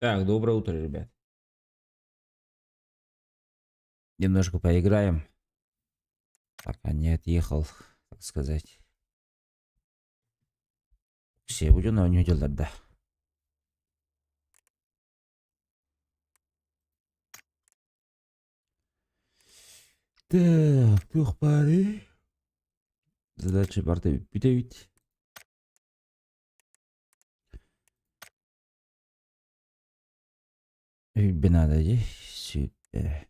Так, доброе утро, ребят. Немножко поиграем, пока не отъехал, так сказать. Сегодня oynuyorlar. Так, пары. Задача парты бітають. Binada süper.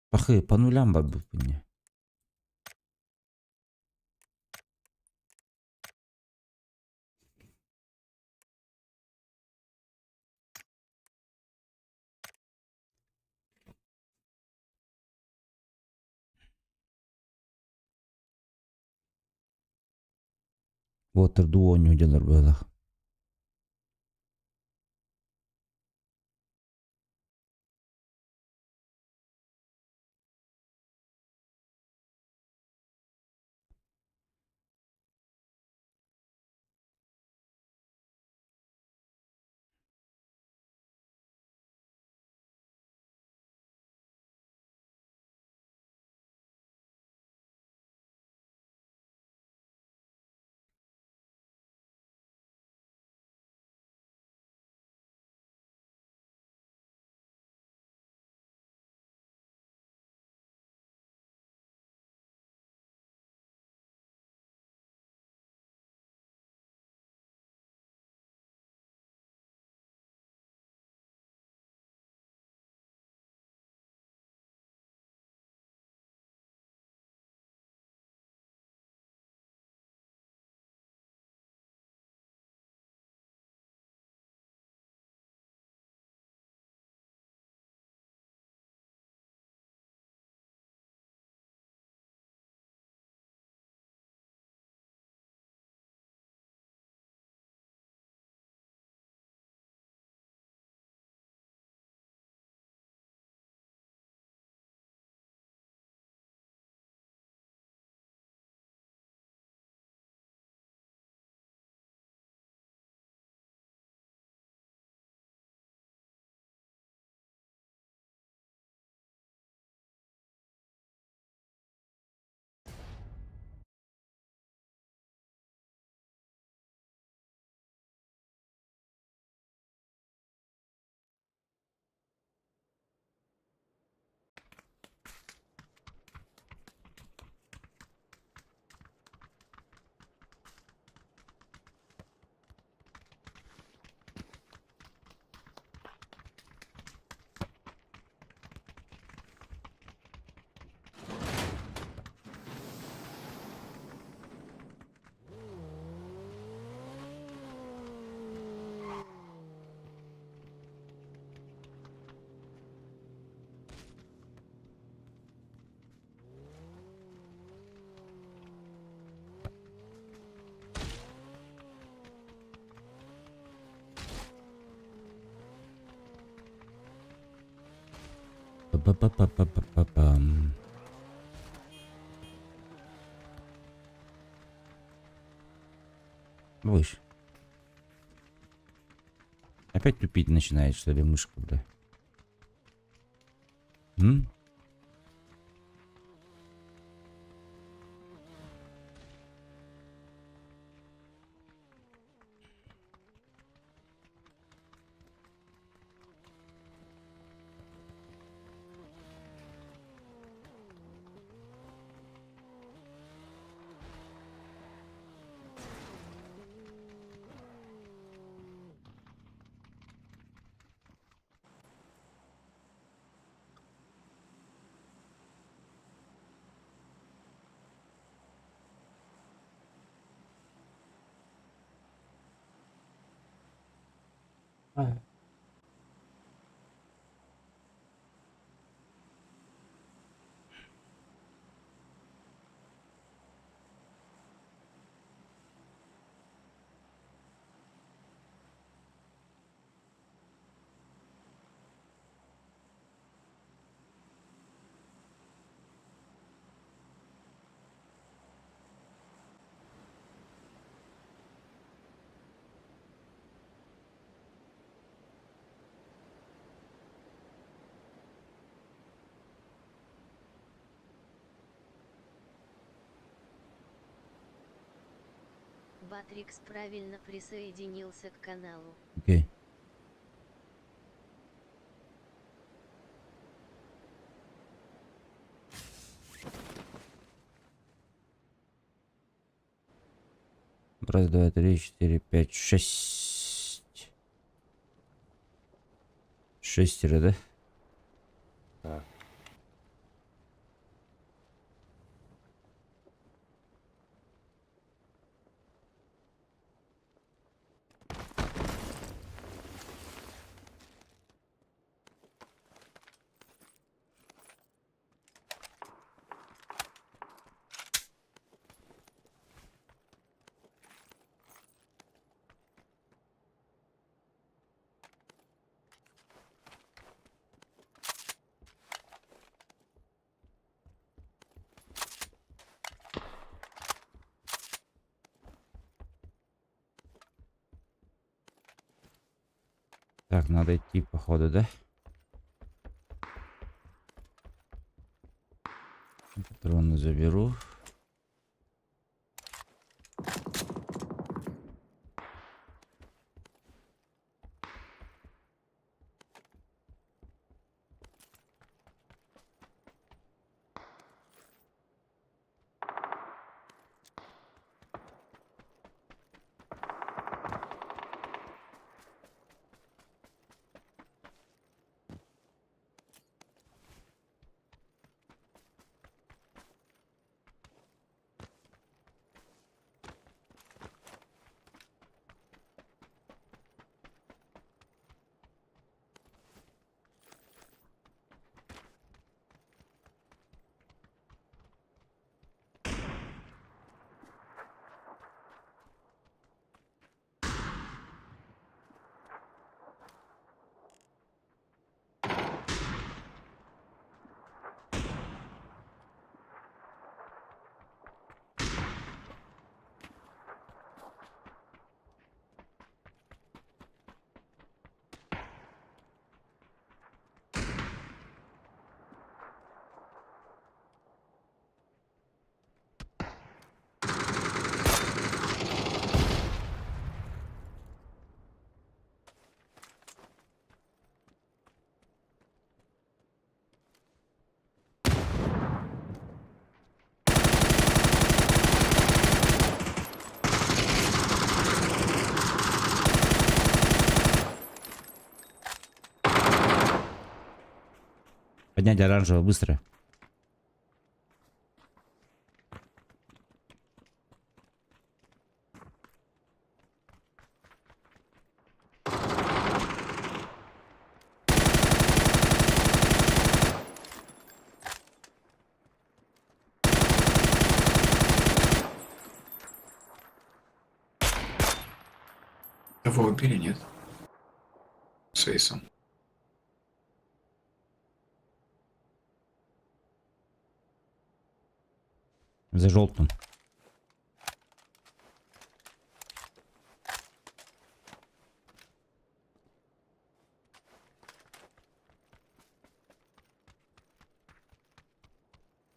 Пахы, по нулям бы мне. Вот ду oynuyorlar böyle. Па-па-па-па-па-па-пам. Выше. Опять тупить начинает, что ли, мышка, бля? М? Батрикс правильно присоединился к каналу. Окей. Раз, два, три, четыре, пять, шесть. Шестеро, да? Так. Так, надо идти, походу, да? Патроны заберу. Поднять оранжевого, быстро. Его убили, нет? С Эйсом. За желтым.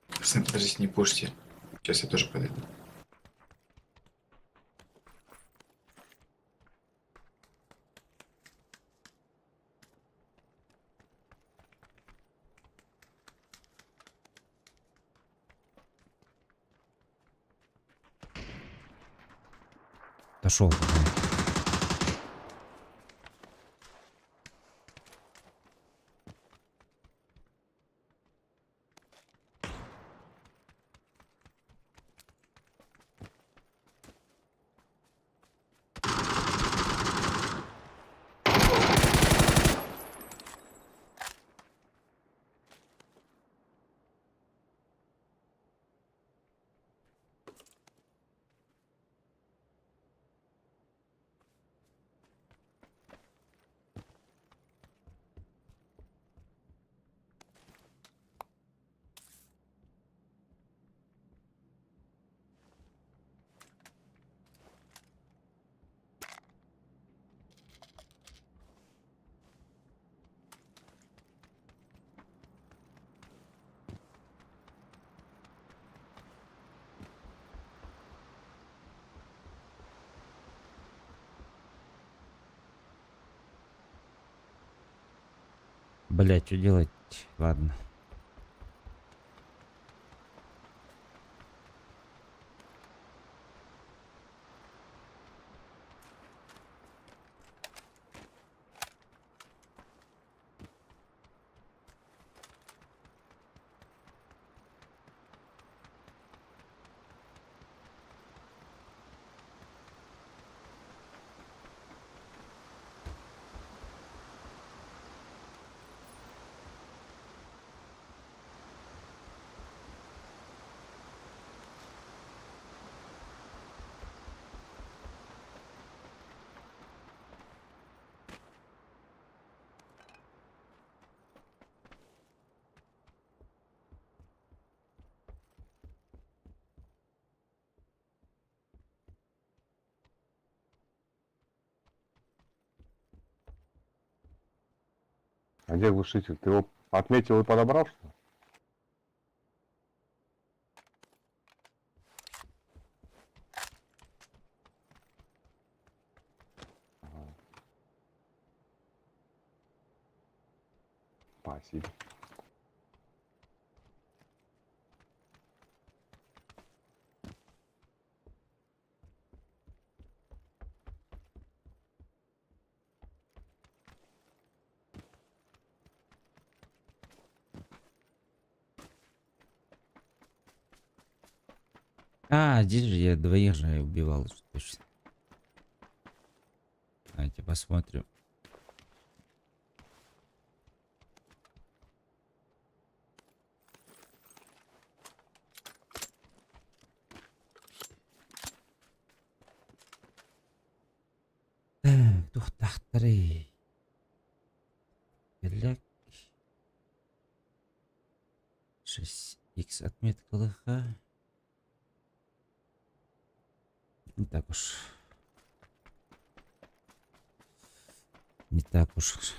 Пацаны, подождите, не пушьте. Сейчас я тоже подойду. Дошел. Блять, что делать? Ладно. А где глушитель? Ты его отметил и подобрал, что ли? Спасибо. А, здесь же я двоих же убивал. Точно. Давайте посмотрим. Так, тухтахтары. Беляк. 6х отметкалыха. Не так уж. Не так уж.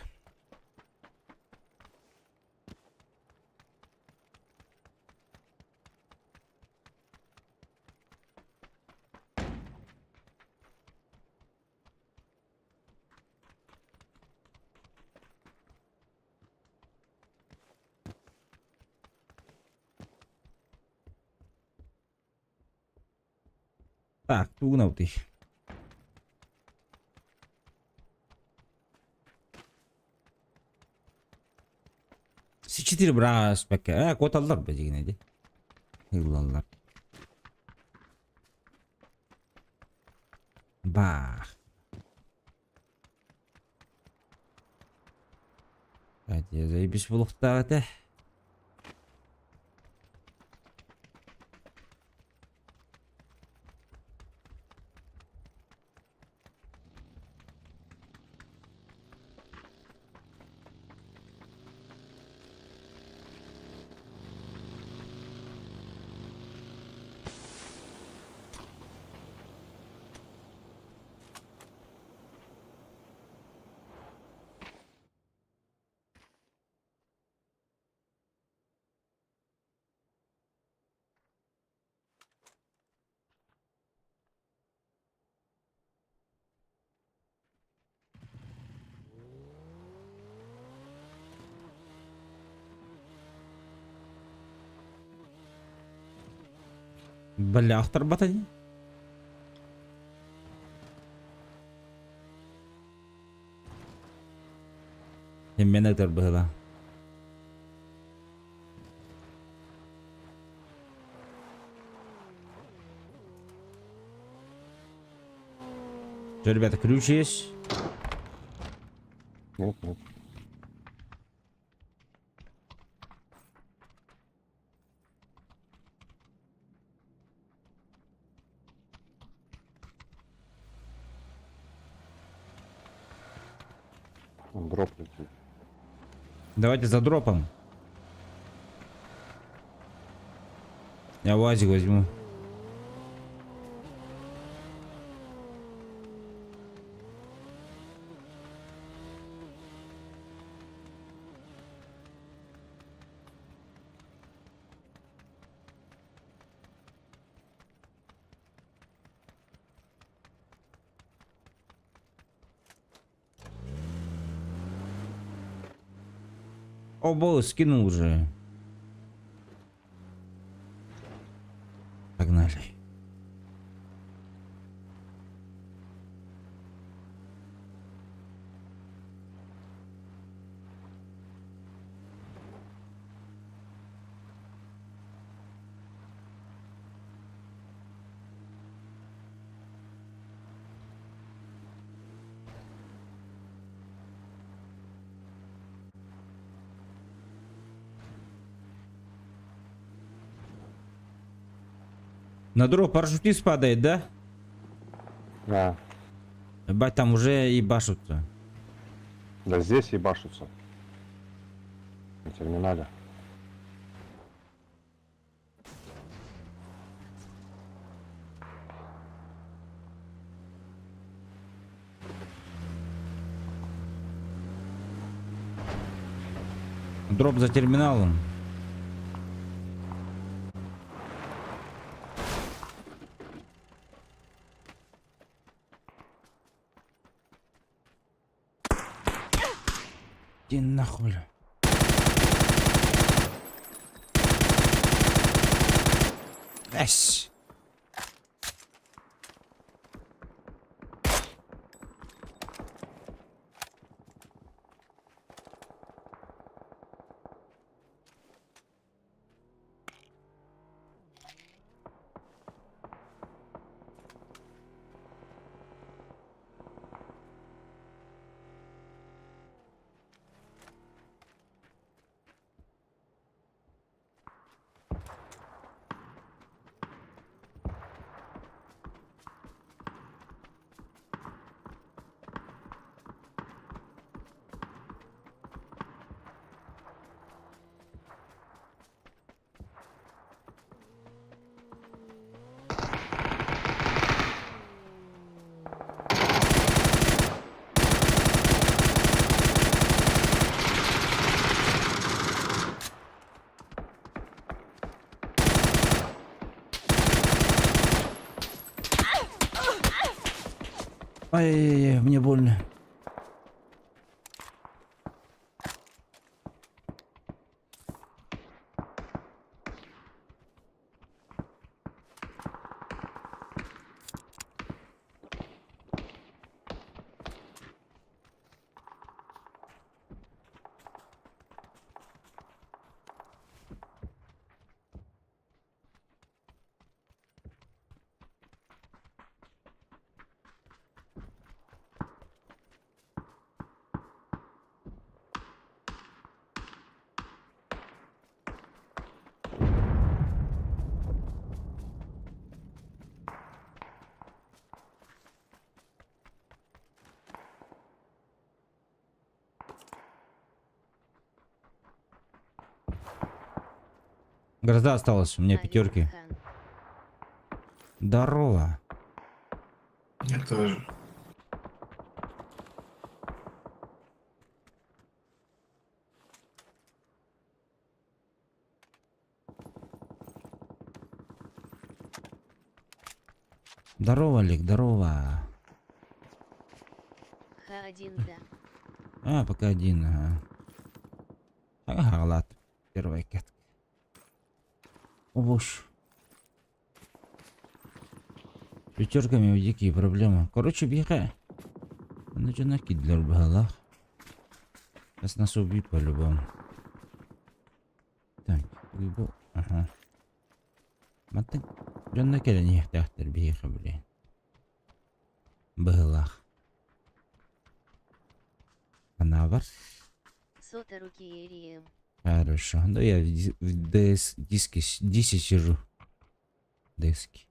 Так, тугнал ты. С4 брас пәке. Коталдар ба дегене де. Илаллар. Бах. Hadi заебись булыхта да. Бля, ахтар батани. Мен актар была. Что, ребята, ключ есть? Нет, нет. Дроп летит. Давайте за дропом. Я УАЗик возьму. Оба скинул уже. Погнали. На дорогу парашютист падает, да? Да. Ебать, там уже ебашутся. Да здесь ебашутся. На терминале. Дроп за терминалом. Иди нахуй. Эс. Ай-яй-яй, мне больно. Гроза осталась, у меня Алик пятерки. Хан. Здорово. Я тоже. Здорово, Олег, здорово. Х1, да. А, пока один, ага. Ага, ладно. Первая катка. Обуш. Пятерками в дикие проблемы. Короче, бега. Нужно накидать в головах. Сейчас нас убьют по-любому. Так, уйбу. Ага. Маты. Жонна келен ехтахтер бега, блин. Бегалах. Она бар. Сота руки Ирием. Хорошо. Да я в диске сижу. Диски.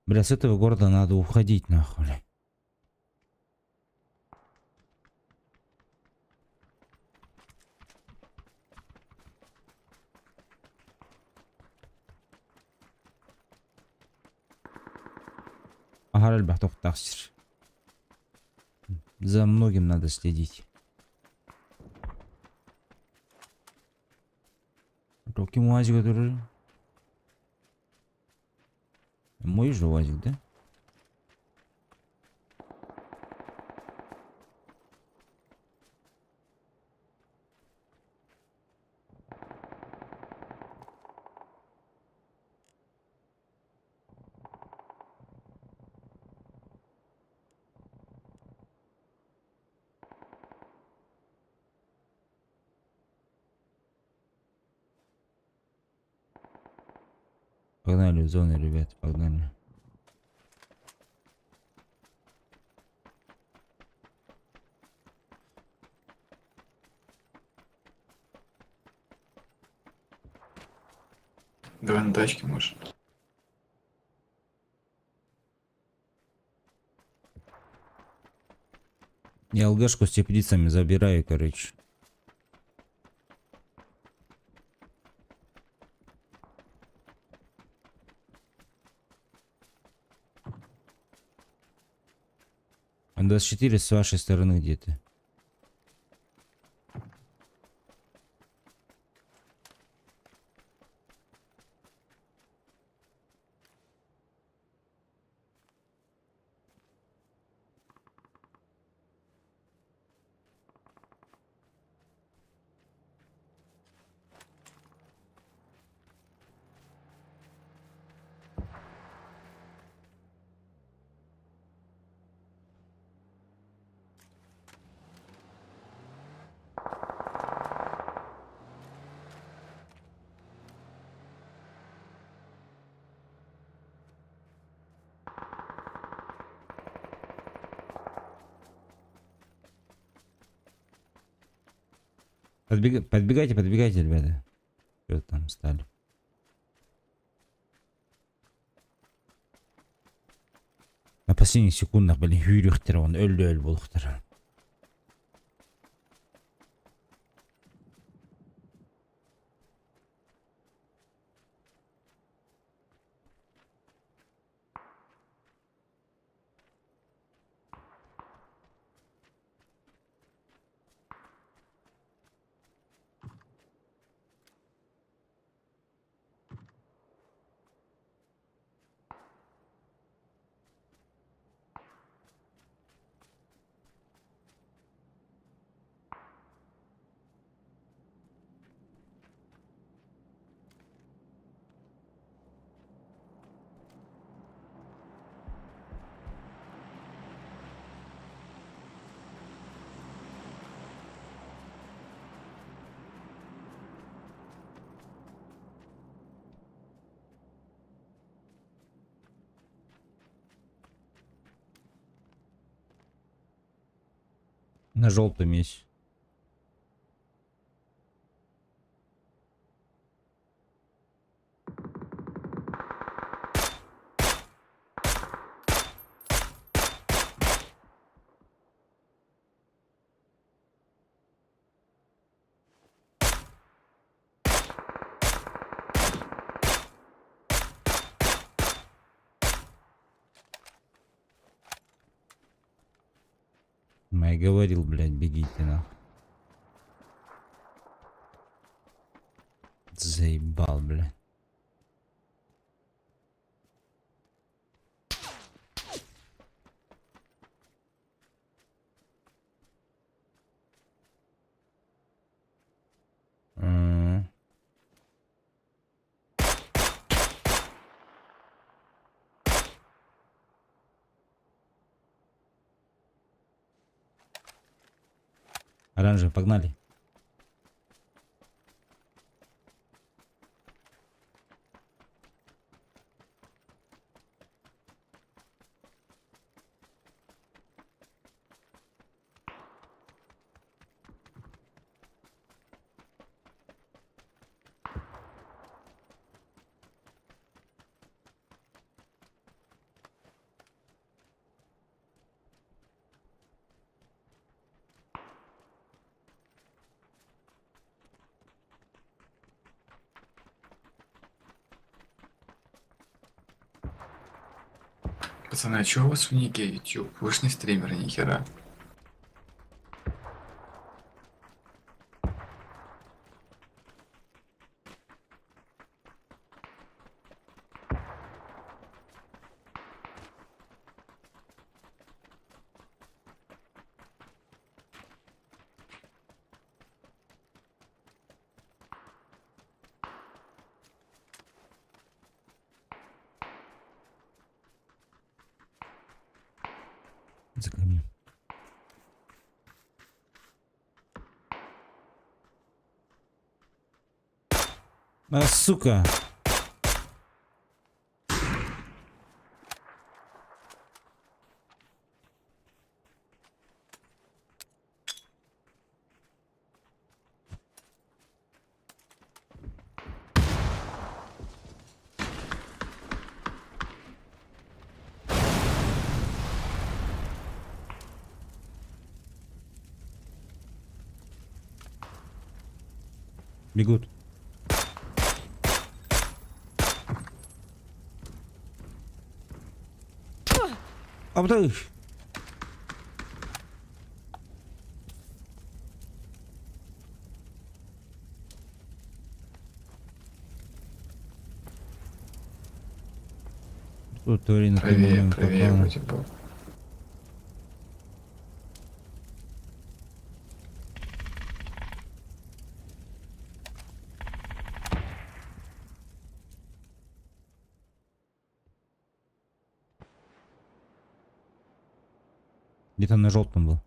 Бля, с этого города надо уходить нахуй. Ага, ребята, тахсир. За многим надо следить. Каким УАЗик который? Мой же УАЗик, да? Погнали в зону, ребят, погнали. Давай на тачке, может. Я ЛГшку с теплицами забираю, короче. А 24 с вашей стороны где-то. Подбегайте, подбегайте, ребята. Что там стали? На последних секундах, блин, хүйректер, он өлді болуқтар. На желтом есть. Я говорил, блядь, бегите на. Заебал, блядь. Оранжевый, погнали. Пацаны, а чё у вас в нике YouTube? Вы ж не стримеры, ни хера. За камнем. А, сука! Бегут. Абдай! Тут твори на той Правее, момент правее попала. вроде был. Где-то на желтом был.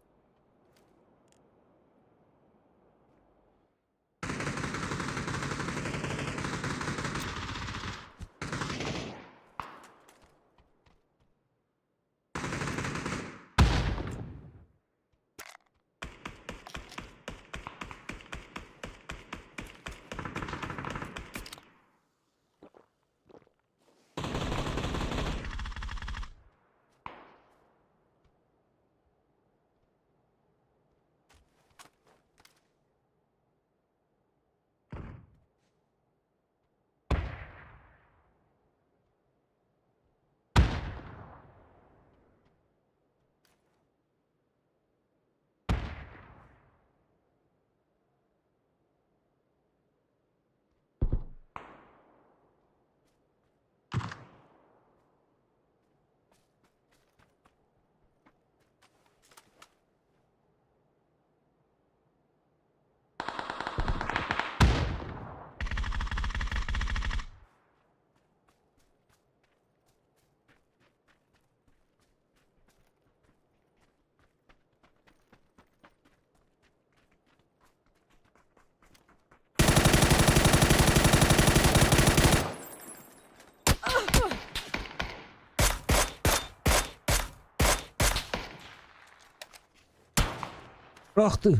Ах ты!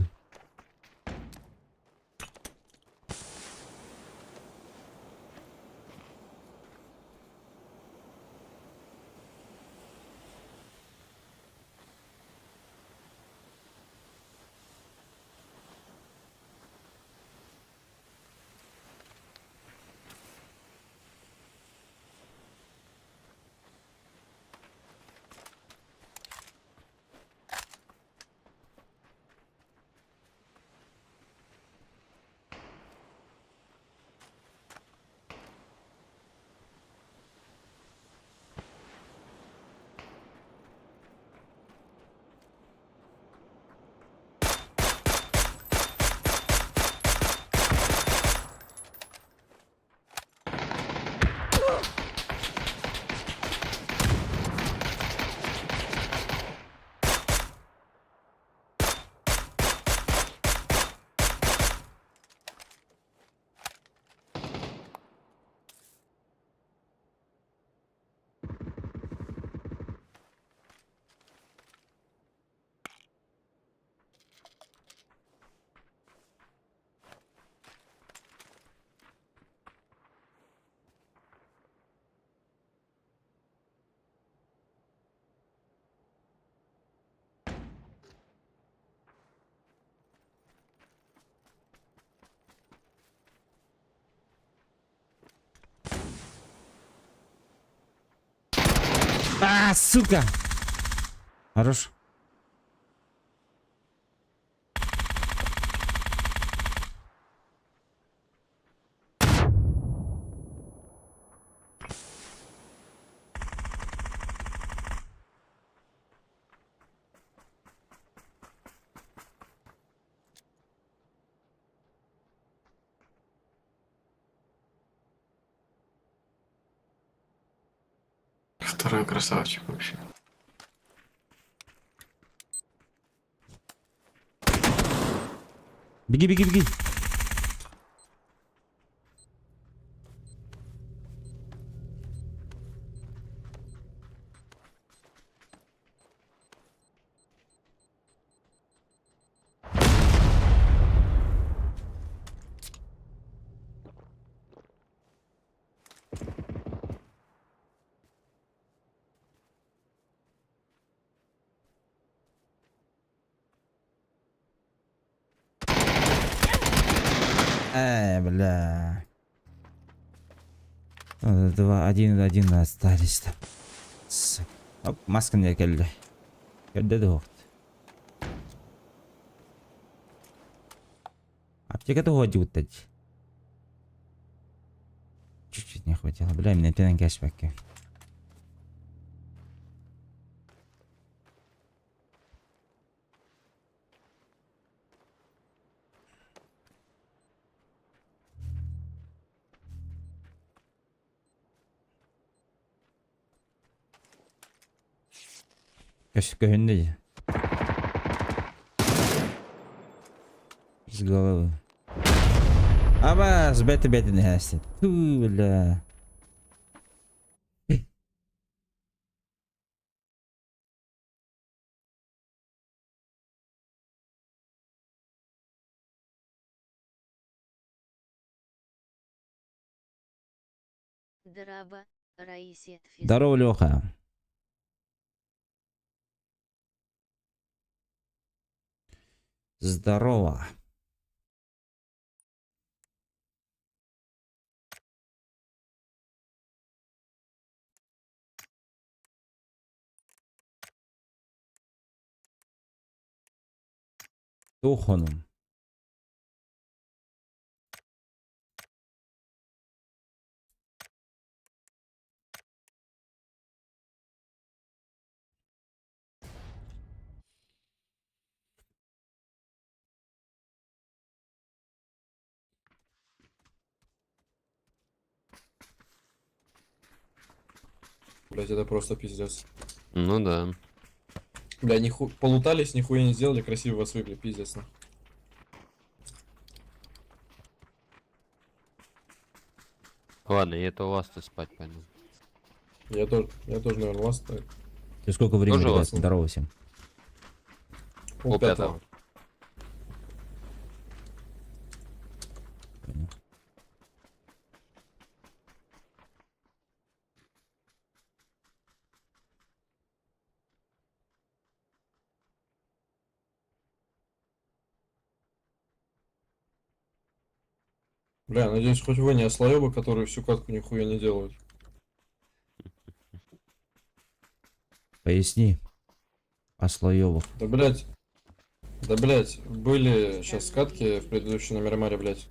А, сука! Хорош. Второй красавчик вообще. Беги, беги, беги. Бля. Два, один остались там. Сука. Оп, масканы келді. Келді де оқты. Аптека-то ходи утать. Чуть-чуть не хватило. Бля, мне пенен кэшбэки. Кэшбэки хөнді. С головы. Аба, с беты не хастит. Ту, бля. Драба, Раисет Здорово, Леха. Здорово. Туханом. Блять, это просто пиздец. Ну да. Бля, полутались, нихуя не сделали, красиво вас выбили, пиздец. Нахуй. Ладно, я это у вас-то спать пойду. Я тоже, наверное, вас так. Ты сколько времени, Тоже ребят? вас. Здорово всем. Пол-пятого. Понял. Бля, надеюсь, хоть вы не ослоёбы, которые всю катку нихуя не делают. Поясни. О слоёвых. Да, блять. Да, блять, были сейчас катки в предыдущем на Мирамаре, блять.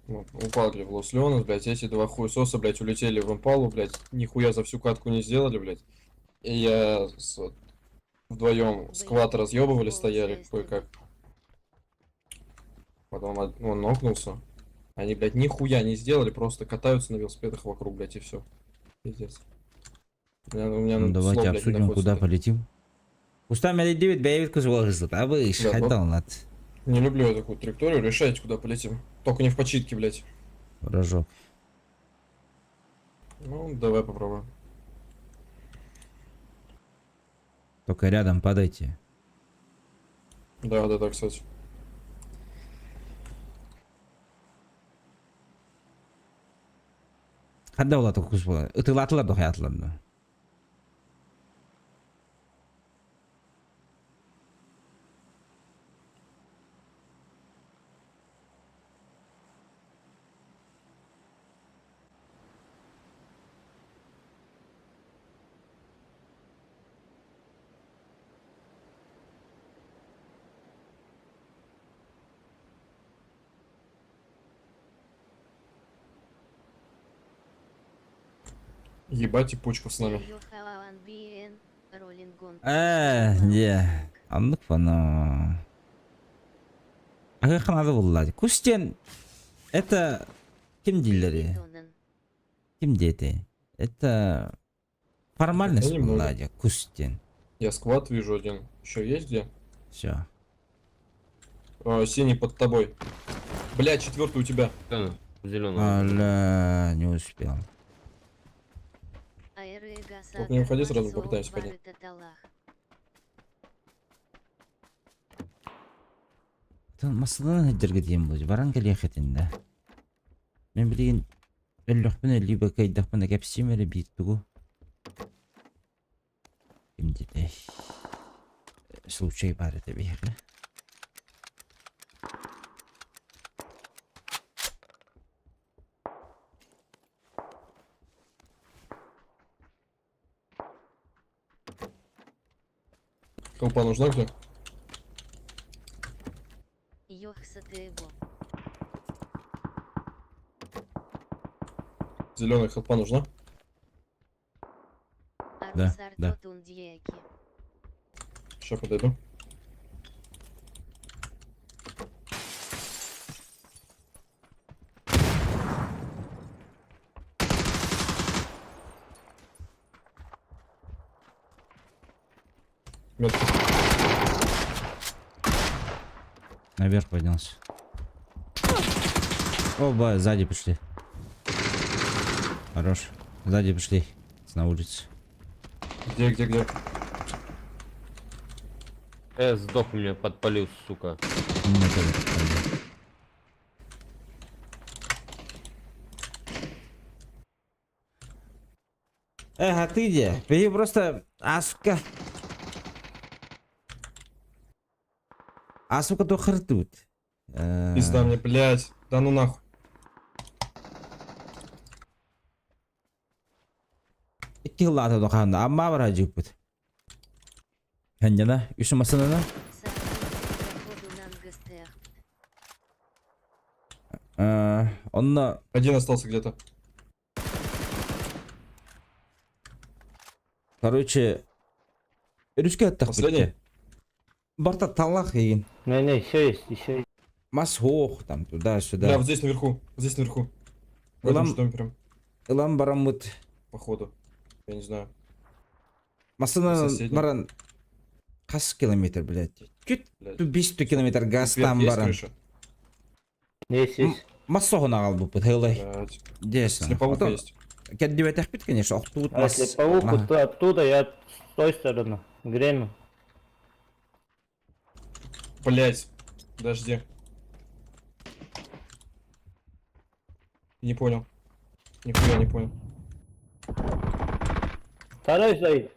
Вот, упали в Лос-Леонес, блять, эти два хуесоса, блять, улетели в Импалу, блять, нихуя за всю катку не сделали, блять. И я вот, вдвоем сквад разъебывали, стояли кое-как. Потом он нокнулся. Они, блядь, нихуя не сделали, просто катаются на велосипедах вокруг, блядь, и все. Пиздец. У меня Ну, давайте слов, блядь, не обсудим, находится, куда блядь. полетим. Устами летит, бейвит кузвозит. А вы Да, шайтал над Не люблю я такую траекторию, решайте, куда полетим. Только не в почитке, блядь. рожок. Ну, давай попробуем. Только рядом падайте. Да, кстати. Қандай болады кус болады? Ытылатылады ғой атылады. Ебать и пучка с нами. Не. Андық пана. Ага қанады болады. Кустен. Это кім дейлері? Кім деді? Это формальность Я не много. болады. Кустен. Я сквад вижу один. Еще есть где? Все. Синий под тобой. Блядь, 4-й у тебя. Зеленый. Аля, не успел. Только не уходи, сразу попытаемся поднять. Масаланы хеджерге дейін бұл. Баран кәлі әхетінде. Мен білеген өліқпін әлі бәкайдақпын әкәпсем әлі бейттігу. Кімді де случай бар еді бейгі. Колпа нужна где? Йохса ты его. Зеленая хелпа нужна? Да, да. Сейчас подойду. Метка. Наверх поднялся. Оба, сзади пришли. Хорош. Сзади пришли. На улице. Где? Сдох меня, подпалил, сука. Меня тоже подпалил. А ты где? Ты просто... Асука. Асука то хартут. Пизда мне, блядь. Да ну нахуй. İki lata dokanda amma baracık bud. Hendana, üstü masana. Onunla Один остался где-то. короче ручка attık Последний? bitti. Барта талах егин. Не, еще есть. Мас хоох там Бля, туда-сюда. вот здесь наверху. Здесь наверху. В этом Улам- же доме прям. Илан барамут. Походу. Я не знаю. Масана Соседний. баран. Кас километр, блядь. Чуть Блядь. 500 километр газтан Вверх есть баран. крыша? Есть. Массогона албы бут, хейлай. Блядь. Десна. Слеповуха есть. Кәддебе тәхбит, конечно, оқтуут А если паук, то оттуда, я с той стороны. Гремю. Блядь. Подожди. Не понял. Нихуя не понял. Второй стоит.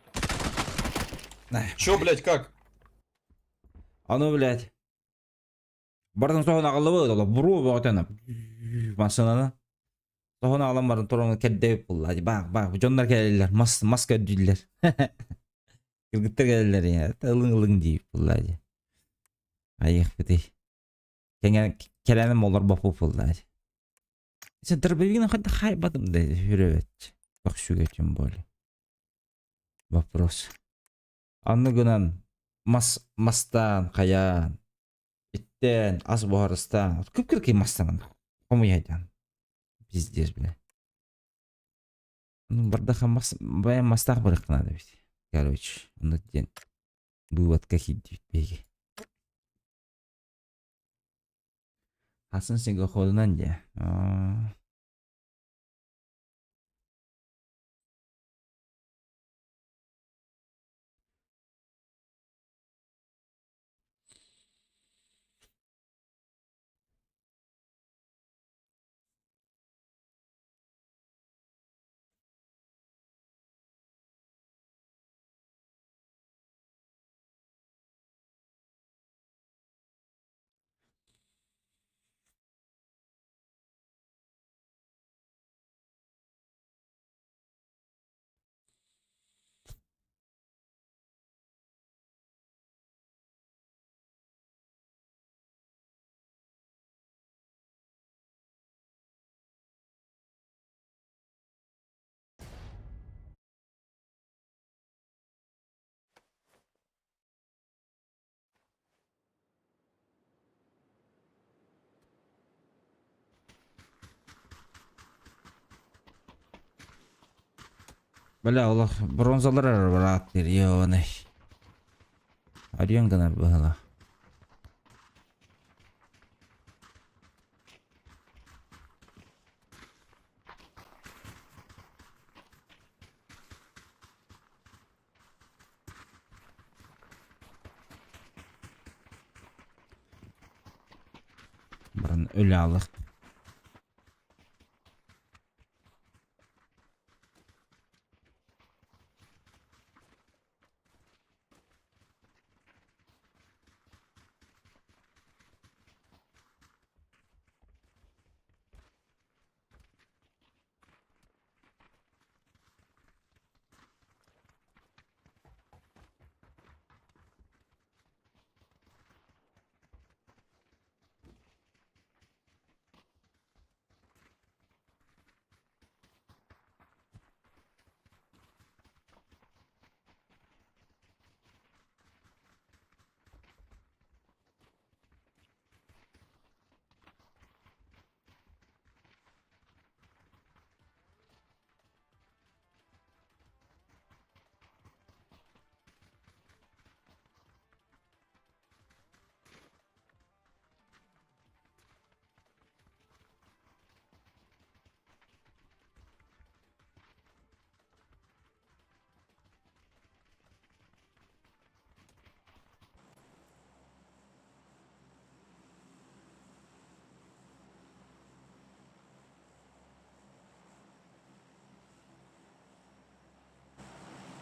Чё, блядь, как? Аны, блядь. Бардын соғына қалыбы, ола бұру бағытана. Масынаны. Соғына қалам бардын тұрғына кәддебіп бұл. Бақ, жондар кәлелер, маска өдділер. Кілгіттер кәлелер, я. Илың дейіп бұл, лади. Айық бітей. Кәләнім олар бапу бұл, лади. Сен дырбебегін қайда хайбадым дейді, жүребет. Бақ шуге тем более. Вопрос. Анны гынан мастан, қаян, иттен, аз бұғарыстан. Көп кіркей мастан. Қомы яйдан. Пиздец, бля. Бардаха баян мастақ бұрық надо бейт. Короче, оны ден. Вывод какие дейт беге. Хасын сенге ходынан де. Бля, олах бронзалар барат дер, ёны. Арьян гынар быхала. Bарын öyle alıq.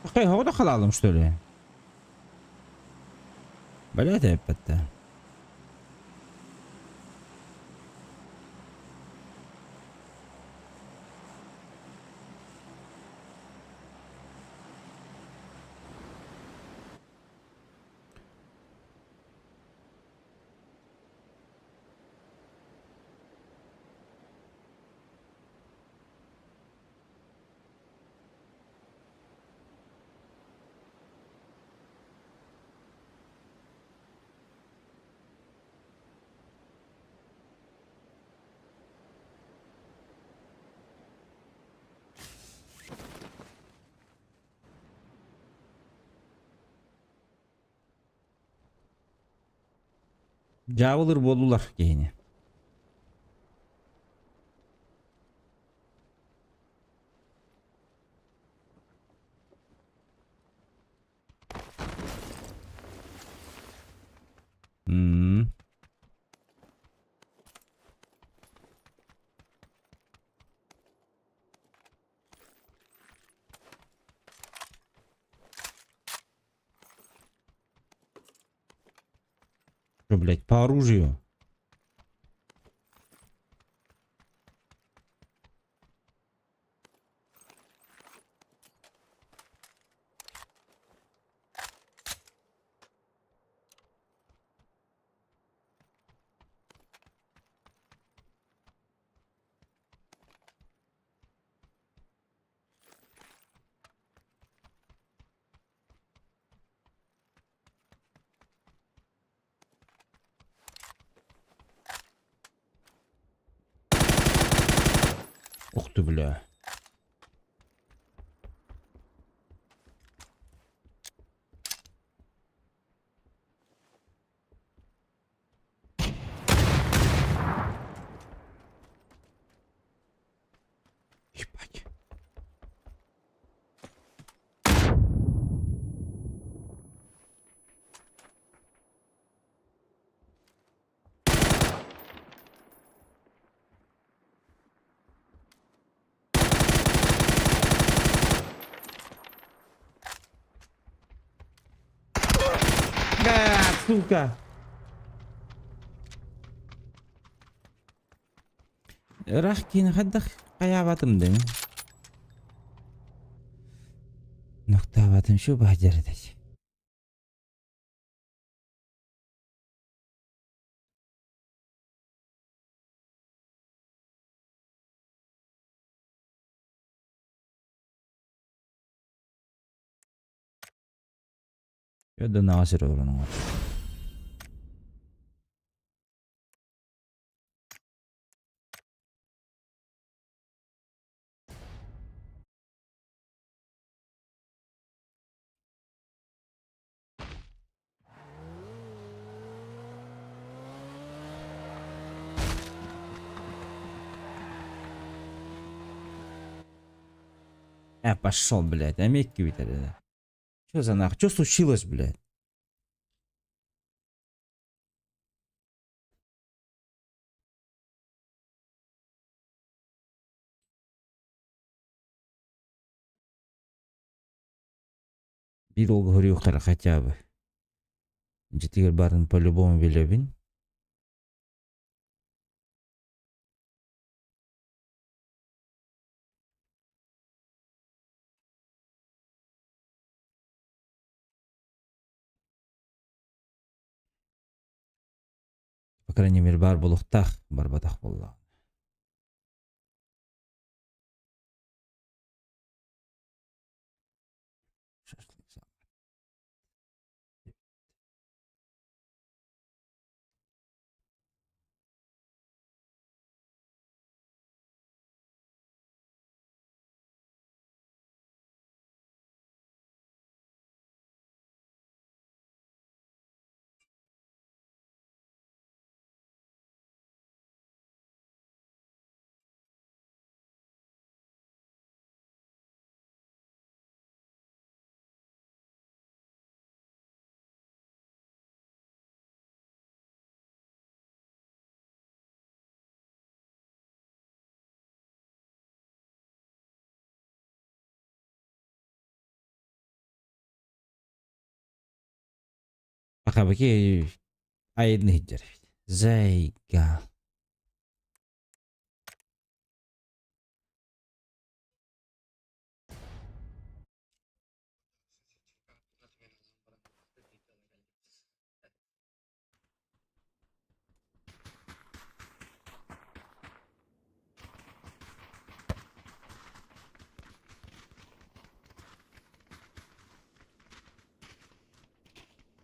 Okey, havada kalalım şöyle. Böyle de elbette. Cavılır bolular geyini. Hmm. Что, блядь, по оружию? Ух ты, бля. Ебать. Да, сука. Rax keyin hadda qayabatim demi. Noktabatim shu bajaridek. Yo da nasir o'g'lining oti. Пошел, блядь, Америки витали. Что за нахуй? Что случилось, блядь? Bir ol görüyorlar хотя бы. Жетигер барын по-любому билебин. По крайней мере, бар булуктах, барбатах болла. Шашлык сам. Пока баки айдны хиджер. Зайга.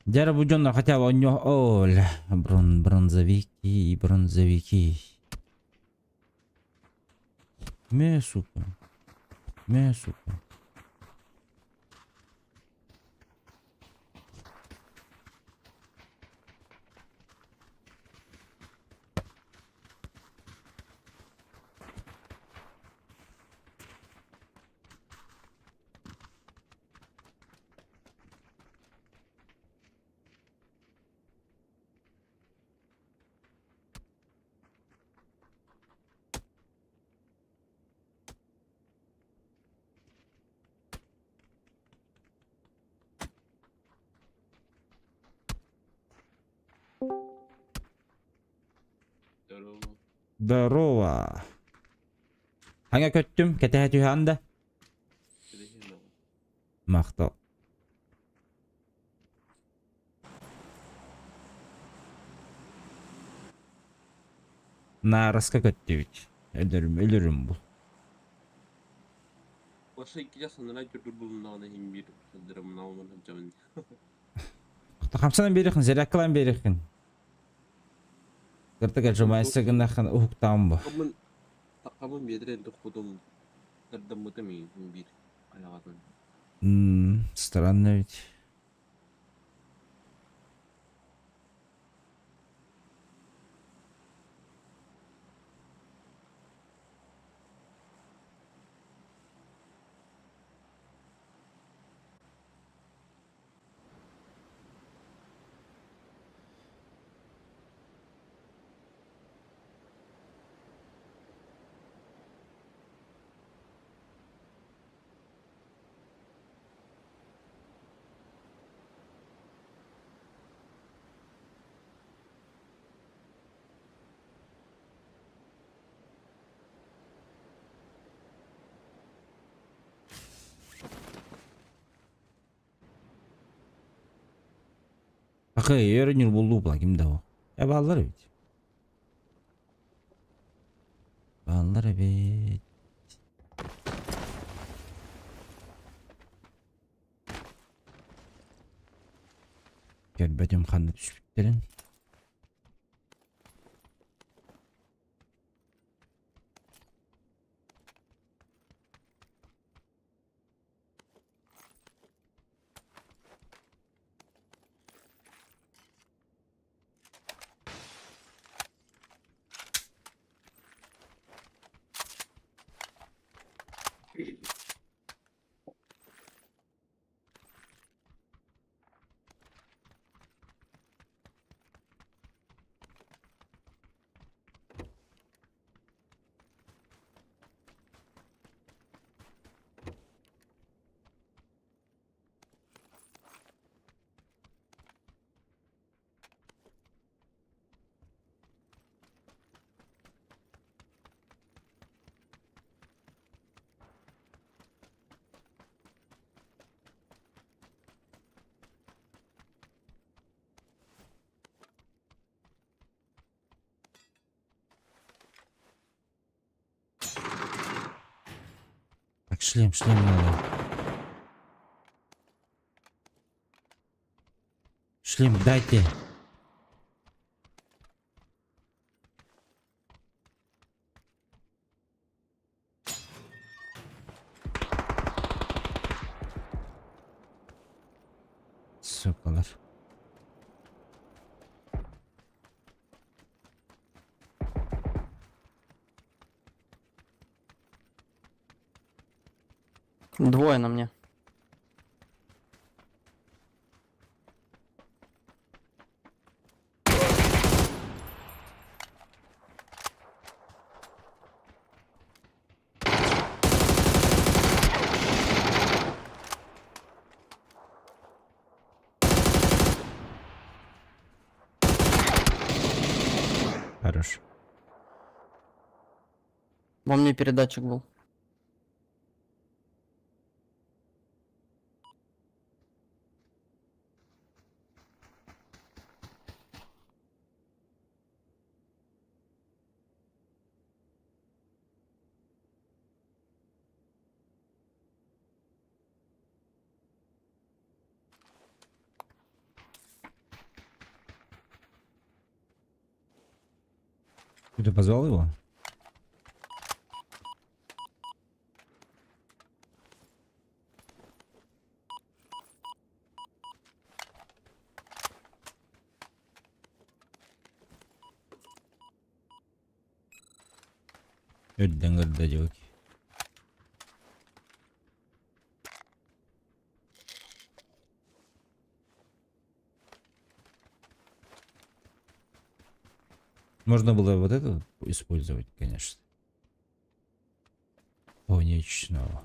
Дяра буджондар хотя бы у него... Оля, бронзовики и бронзовики. Сука. Сука. Здорово. Hangi köttüm? Kete tühende. Maqta. Naraska köttüvüç. Ölürüm bu. Başka iki jasandına götür bulunduğuna hem bir sınırım naunun hemcemin. Hamsadan berikin, zeraklan berikin. Gırtık acımaysa gınakın uhuktan bu. Kamun bediren dokudum. Kırdım mı demeyin bir ayağın. Странно ведь. Akı öğrenir buldu bula kimde o? Bağlar evet. Bağlar evet. Gel bedim kanı düşüklerin. Так, шлем надо. Шлем дайте. Сукалар. Двое на мне. Хорош. Вон мне передатчик был. Ты позвал его? Ödden kırdı acaba. Можно было вот это использовать, конечно. Конечно.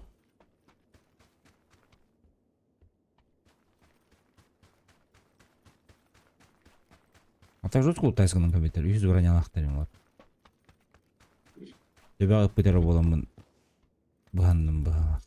А так жутко тайсканын компьютер. 100 бронялактарым бар. Төбө алып кетер боламын. Баганным бага.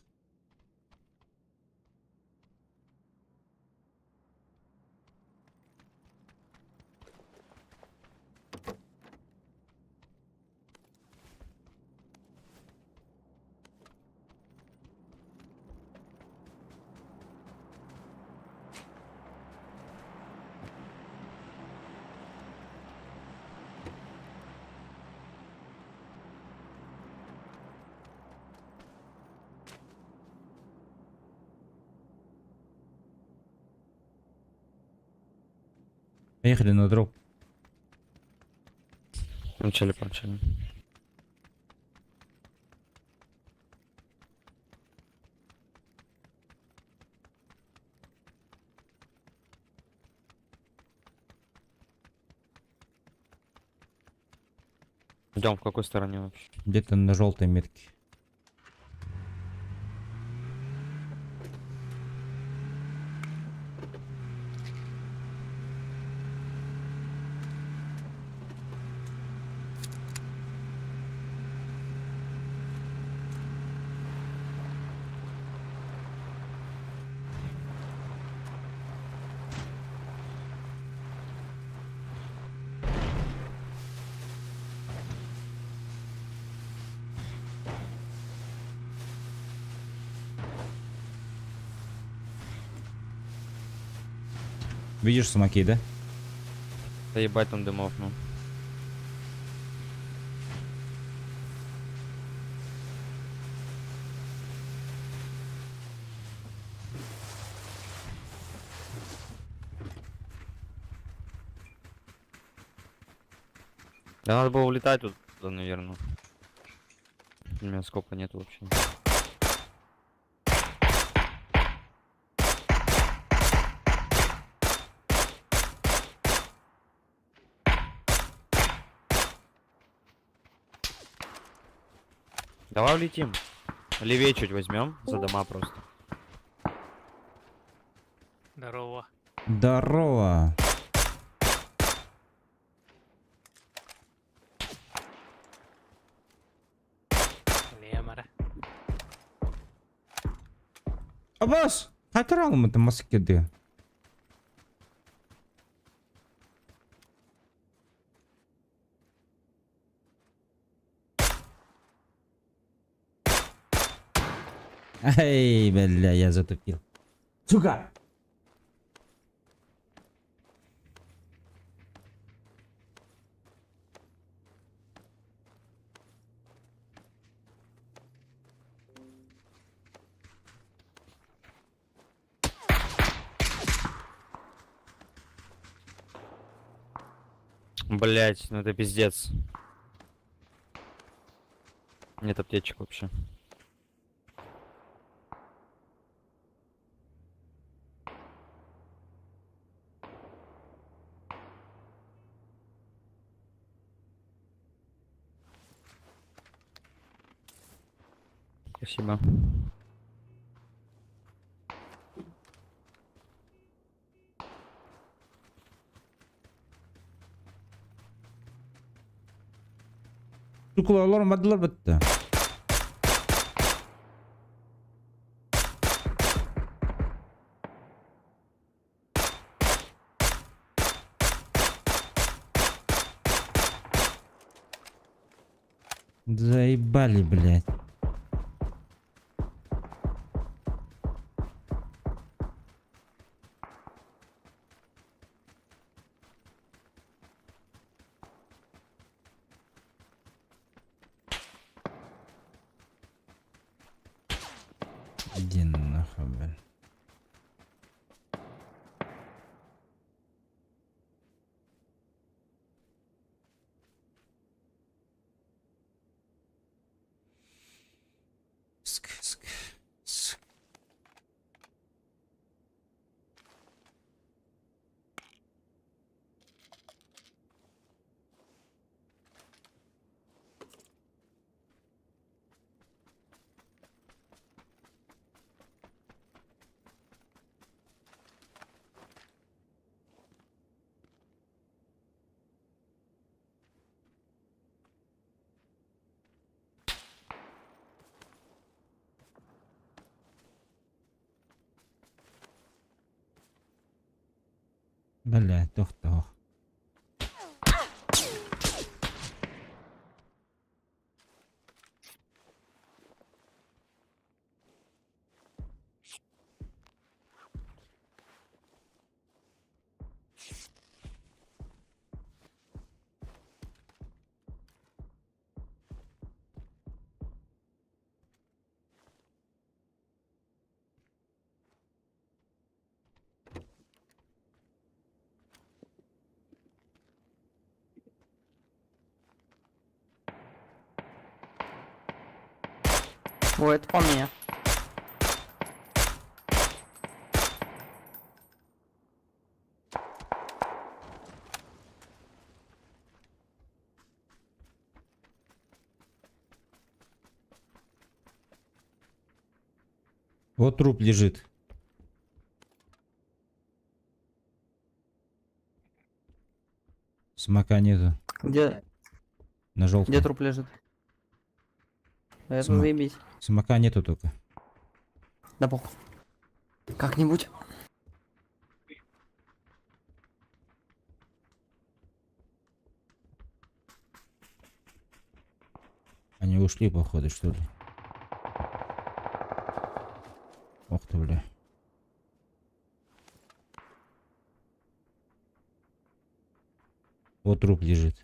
Поехали на дроп. Помчали. Идем в какой стороне вообще? Где-то на желтой метке. Видишь самаки, да? Да ебать там дымов, ну. Да надо было улетать тут, наверное. У меня скопа нет вообще. Давай улетим. Левее чуть возьмем за дома просто. Здорово. Здорово. Лемара. Абас! Қайтара алмады маскеде. Ай, бля, я затупил. Сука! Блять, ну это пиздец. Нет аптечек вообще. Спасибо. Sukular olmadılar bitti. Заебали, блядь. Иди нахуй, блядь. Ск, ск, ск. Блядь, тох. О, это по мне. Вот труп лежит. Смока нету. Где На желтом. труп лежит? Это Сма- заебись. Смока нету только. Да похуй. Как-нибудь. Они ушли, походу, что ли. Ох ты, бля. Вот труп лежит.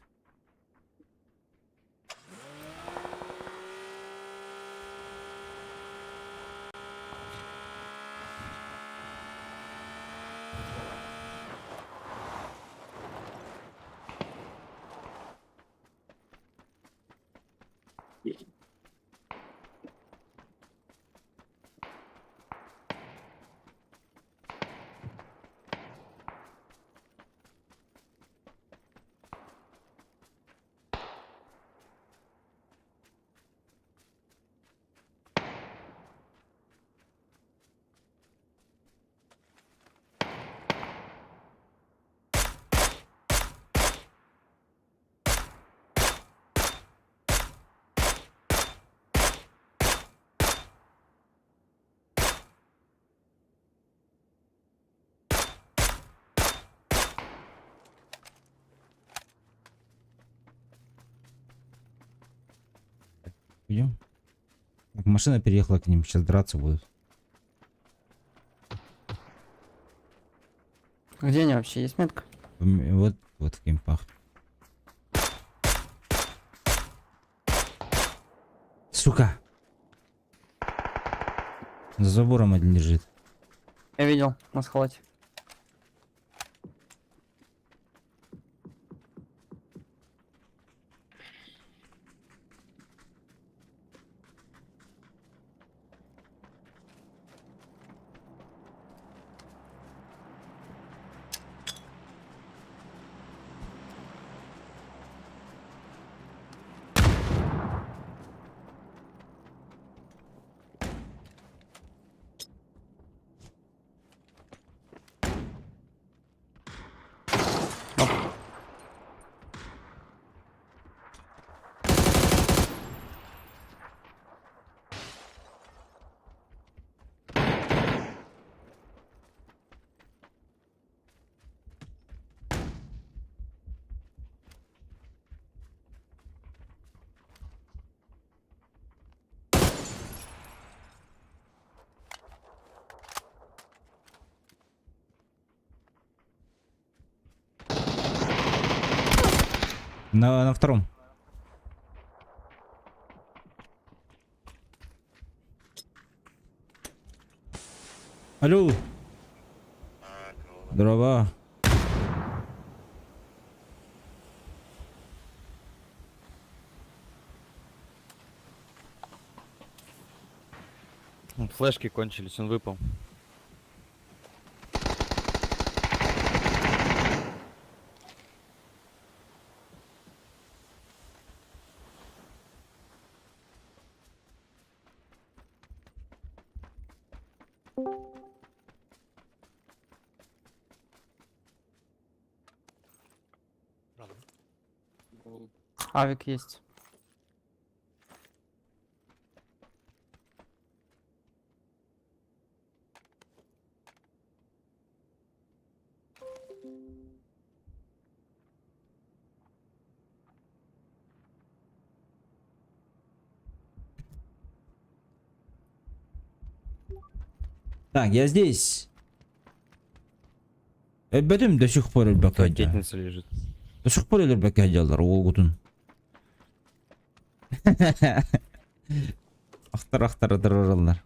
Идем. Так, Так, машина переехала к ним, сейчас драться будут. Где они вообще? Есть метка? Вот в кемпах. Сука! За забором один лежит. Я видел, на схвате. На втором. Алло. Здорово. Флешки кончились, он выпал. Авик есть. Так, я здесь. Бәтім до сих пор өлбәк әді. Ракетница лежит. До сих пор өлбәк әділер, ол құтын. Ақтар ыдырырылар.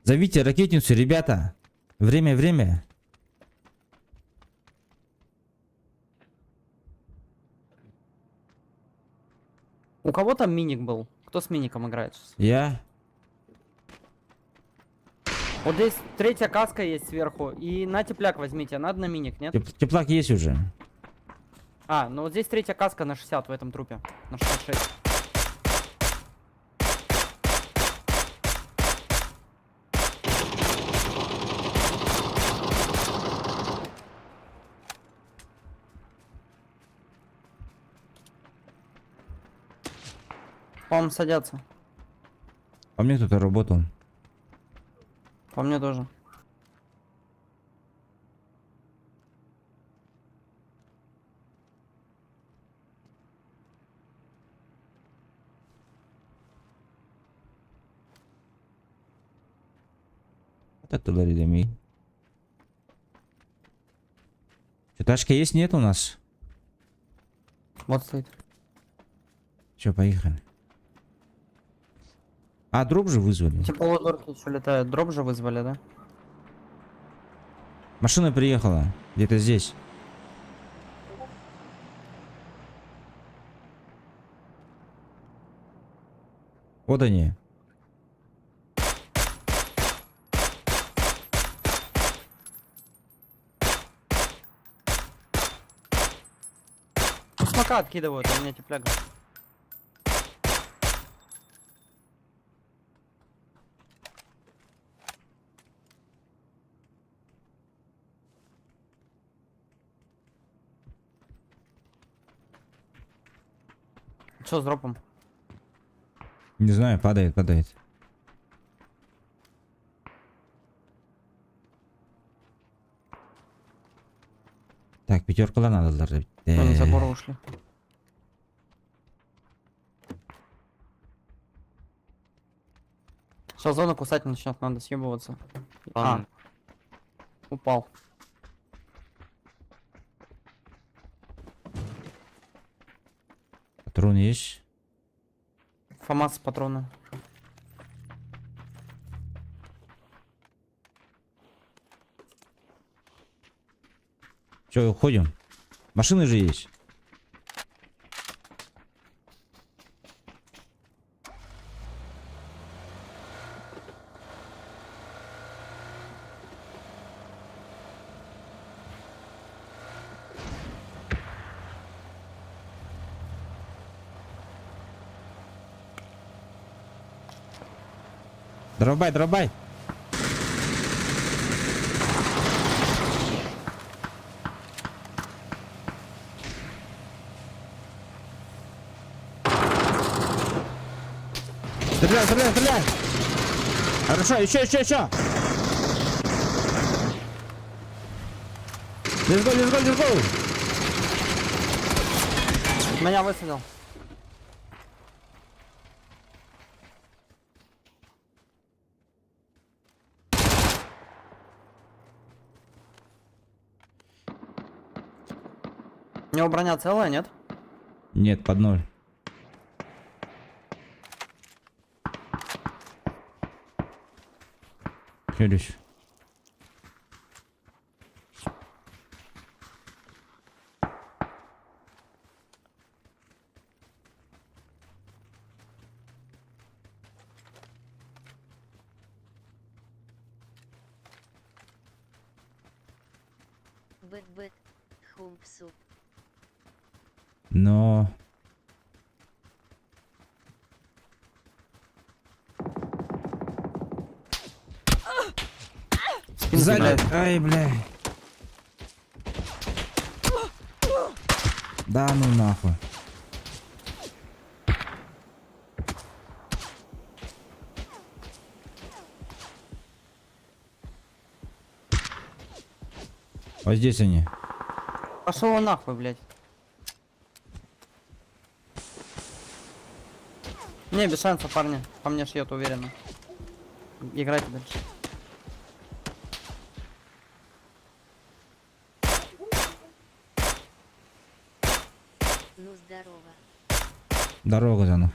Зовите ракетницу, ребята. Время. У кого там миник был? Кто с миником играет сейчас? Я? Вот здесь третья каска есть сверху. И на тепляк возьмите. Надо на миник, нет? Теплак есть уже. А, ну вот здесь третья каска на 60 в этом трупе. На 66. По-моему, садятся. По мне кто-то работал. По мне тоже. Вот это ларидами. Тачка есть? Нет у нас? Вот стоит. Все, поехали. А, дроп же вызвали. Типа лодорки еще летают. Дроп же вызвали, да? Машина приехала. Где-то здесь. Вот они. Смока откидывают, у меня тепляк. Что с дропом? Не знаю, падает. Так, пятеркалар надо бит. Они за гору ушли. Сейчас зона кусать начнет, надо съебываться. Ладно. Упал. Патрон есть? ФАМАС патроны. Че, уходим? Машины же есть. Дробай. Стреляй. Хорошо, еще. Let's go. Меня высадил. У него броня целая, нет? Нет, под ноль. Хилюсь. Бэт-бэт. Хумпсу. Но... Сзади. Ай, бля. Да ну нахуй. Вот здесь они. Пошел он нахуй, блядь. Не, без шансов, парни. По мне шьет, уверенно. Играйте дальше. Ну здорово. Дорога за нах.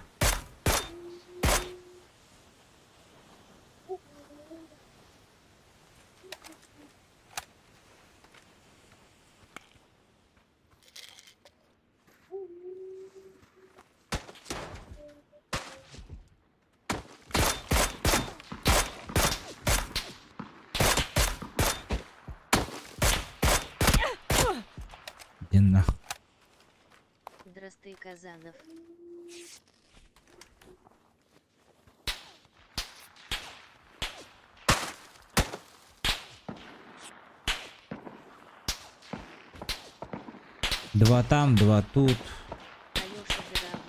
Иди нахуй. Здрасте, Казанов. Два там, два тут. Алёша Дырава.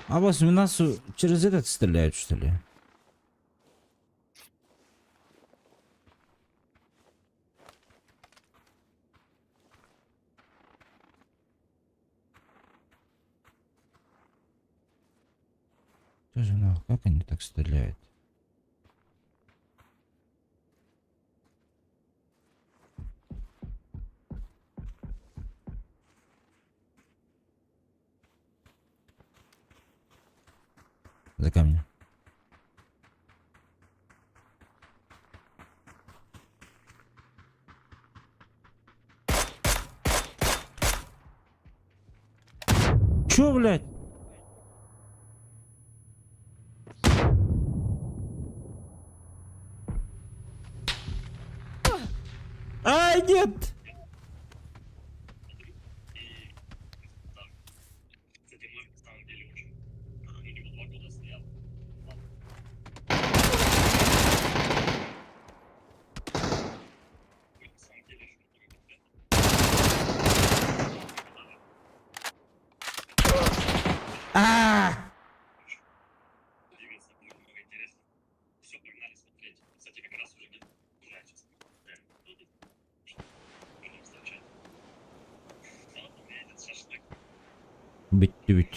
А вас у нас через этот стреляют, что ли? Тоже нахуй, как они так стреляют? За камнем. Чё, блядь? Ай, нет! А! Bitti bit.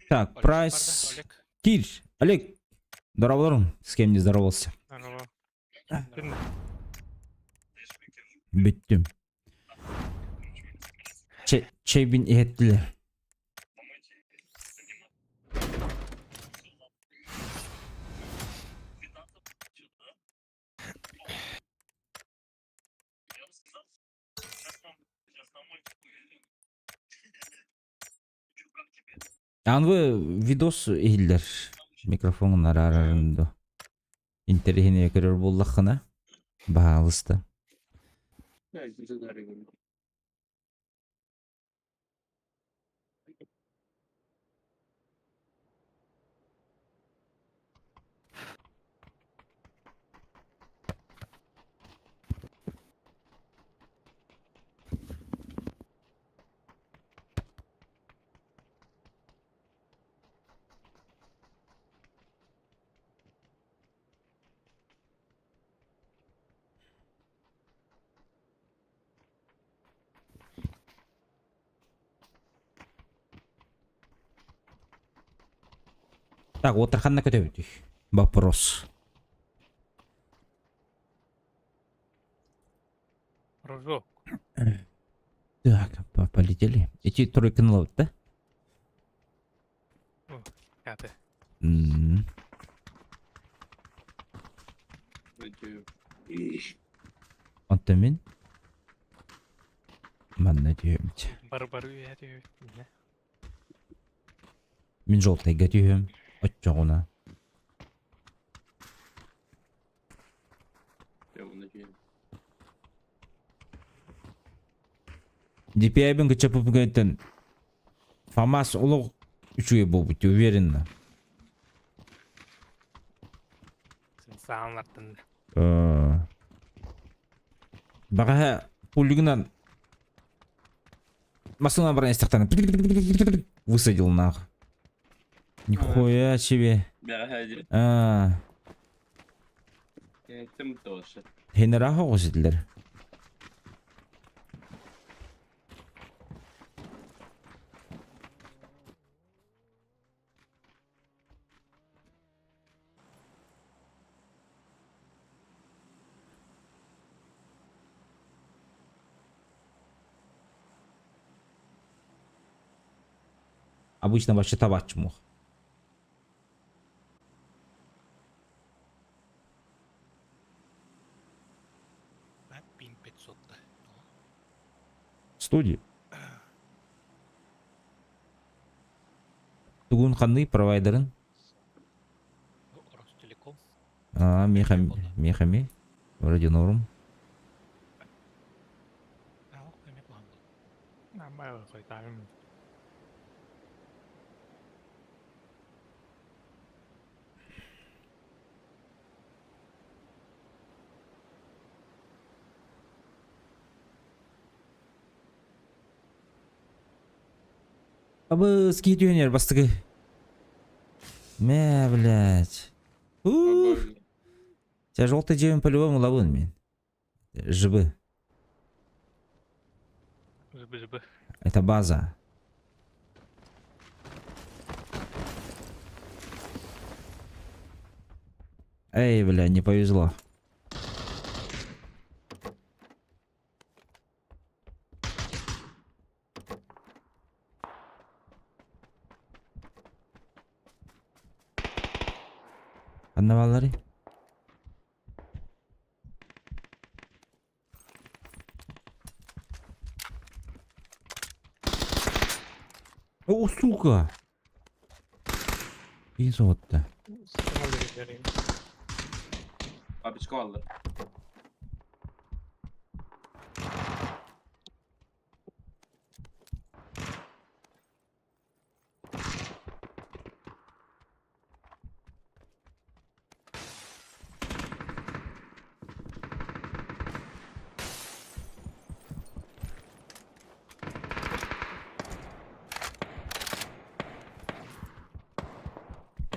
Так, Олег прайс. Шепарда, Олег. Кир, Олег. Здорово, с кем не здоровался. Здорово. Bitti. Çay bin ettiler. Anvı videos ehiller. Mikrofonun ararında. İnterihine görür bullakına. Bağlıstı. Ya güzel arıyorum. Так, отырғанына көтөбүтүк. Вопрос. Ружок. Так, полетели. Эти тройка наловят, да? Пятый. Антамин. Манна дүйөм. Барбару ярıyor. Ne? Мен жолтайга дүйөм. Отчоғуна. Ya onu diyeyim. DPI-бен кычапып гөйтен. Фамас улуг үчүгө болбут, уверенно. Sen sağınlattın. Бага пулигынан машина бар инструктор высадил нахуй. Нихуя себе. Ya hadi. Тем тоже. Хенераха косидилер. Обычно вообще табачу мог. Ben 1500'da. Студия. Тугун кандай провайдерын? Ростелеком. Мехами. Вроде норм. Demek var. Ben bayağı koytarım. Абы скидюнер бастыгы. Мя, блядь. Тебя желтый девин по-любому ловун, мен. Жибы. Жибы-жибы. Это база. Эй, бля, не повезло. Аннавалари. О, сука! Изотта. Sana da vereyim. Abi çıkamadı.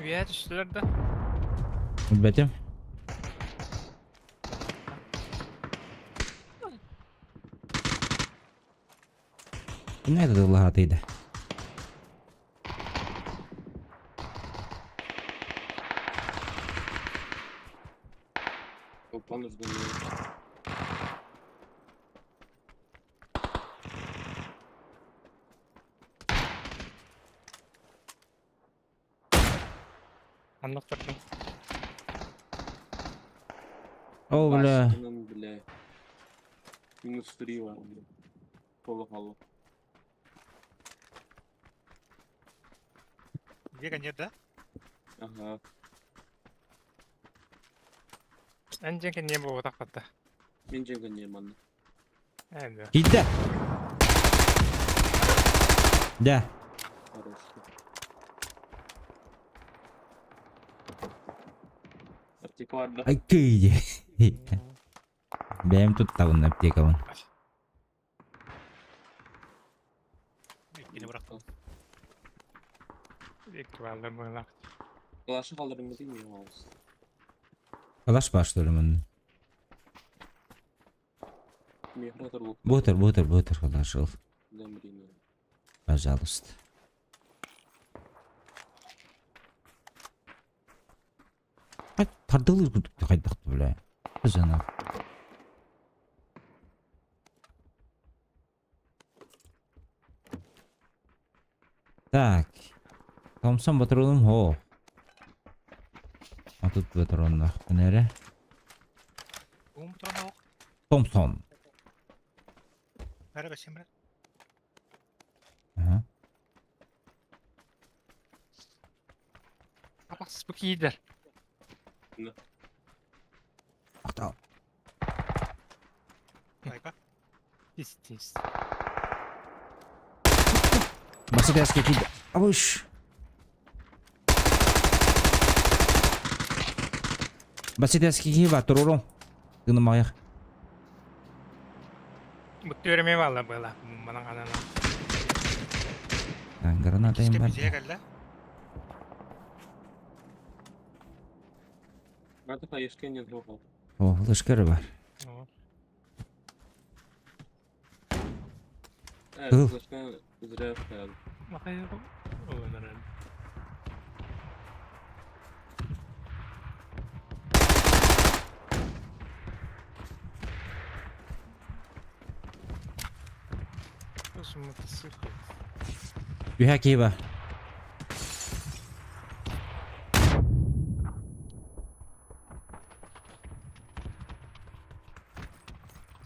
Üye düştüler de. Betim. Ne dedi Allah adıydı? Опа, нужно мне. Anlattırdım. O bile. Başkanım bile. Minus 3 var. Kolu halı. Вега нет, да? Ага. Энджинка не было вот так вот. Мен жеңгеннейм аны. Да. Gitti. De. Хорошо. Артик vardı. Ay kıydı. Benim tut tavuğun hep kavun. Yine bıraktım. İlk vardı böyle. Kalaşı kaldırın değil mi ya? Kalaş başlıyorum onu. Миграторлuk. Бутер, калаш al. Демрина. Пожалуйста. Ay tardılır kudukta kaydaktı bile. Kızana. Так. Томсон патроным го. А тут патронlar. Bu nere? Ум тронок. Томсон. Nereye kaçayım ben? Aha. Kapaksız bu iyidir. Aptal. Hayka. Pis. Basit eski kid. Avuş. Basit eski kid var. Dururun. Gınım ayak. Bu teoremi valla böyle. Bana kanana. Ben granatayım İşte ben. bize geldi. Надо поискать не трогал. Oh, lışkırı var. Evet, Hı. başkan zırh yapıyor. Bakıyorum. Onların. Nasıl mutlusun? Dühek iyi var.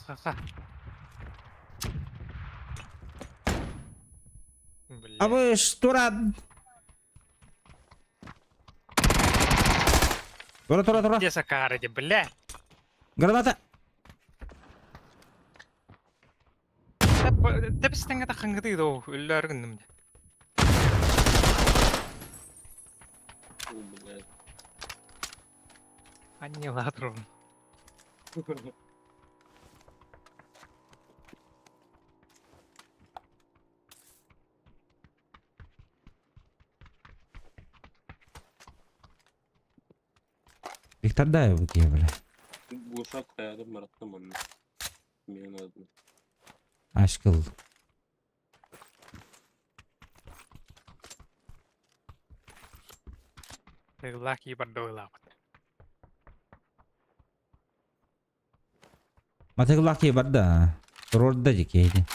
Ха-ха. Бля. Avuş. Duran. Tura. Где Сакаради, бля? Granata. Тәпістен ғата қаңғыдайды оу, өлі арғындымды. Блядь. Аннилатором. Виктор дай вот я, бля. Глушак каяdım bıraktım onu. Kimin adını. Aşkıl. Лаки бардой лапот. Matı laki barda. Rolda jikeydi.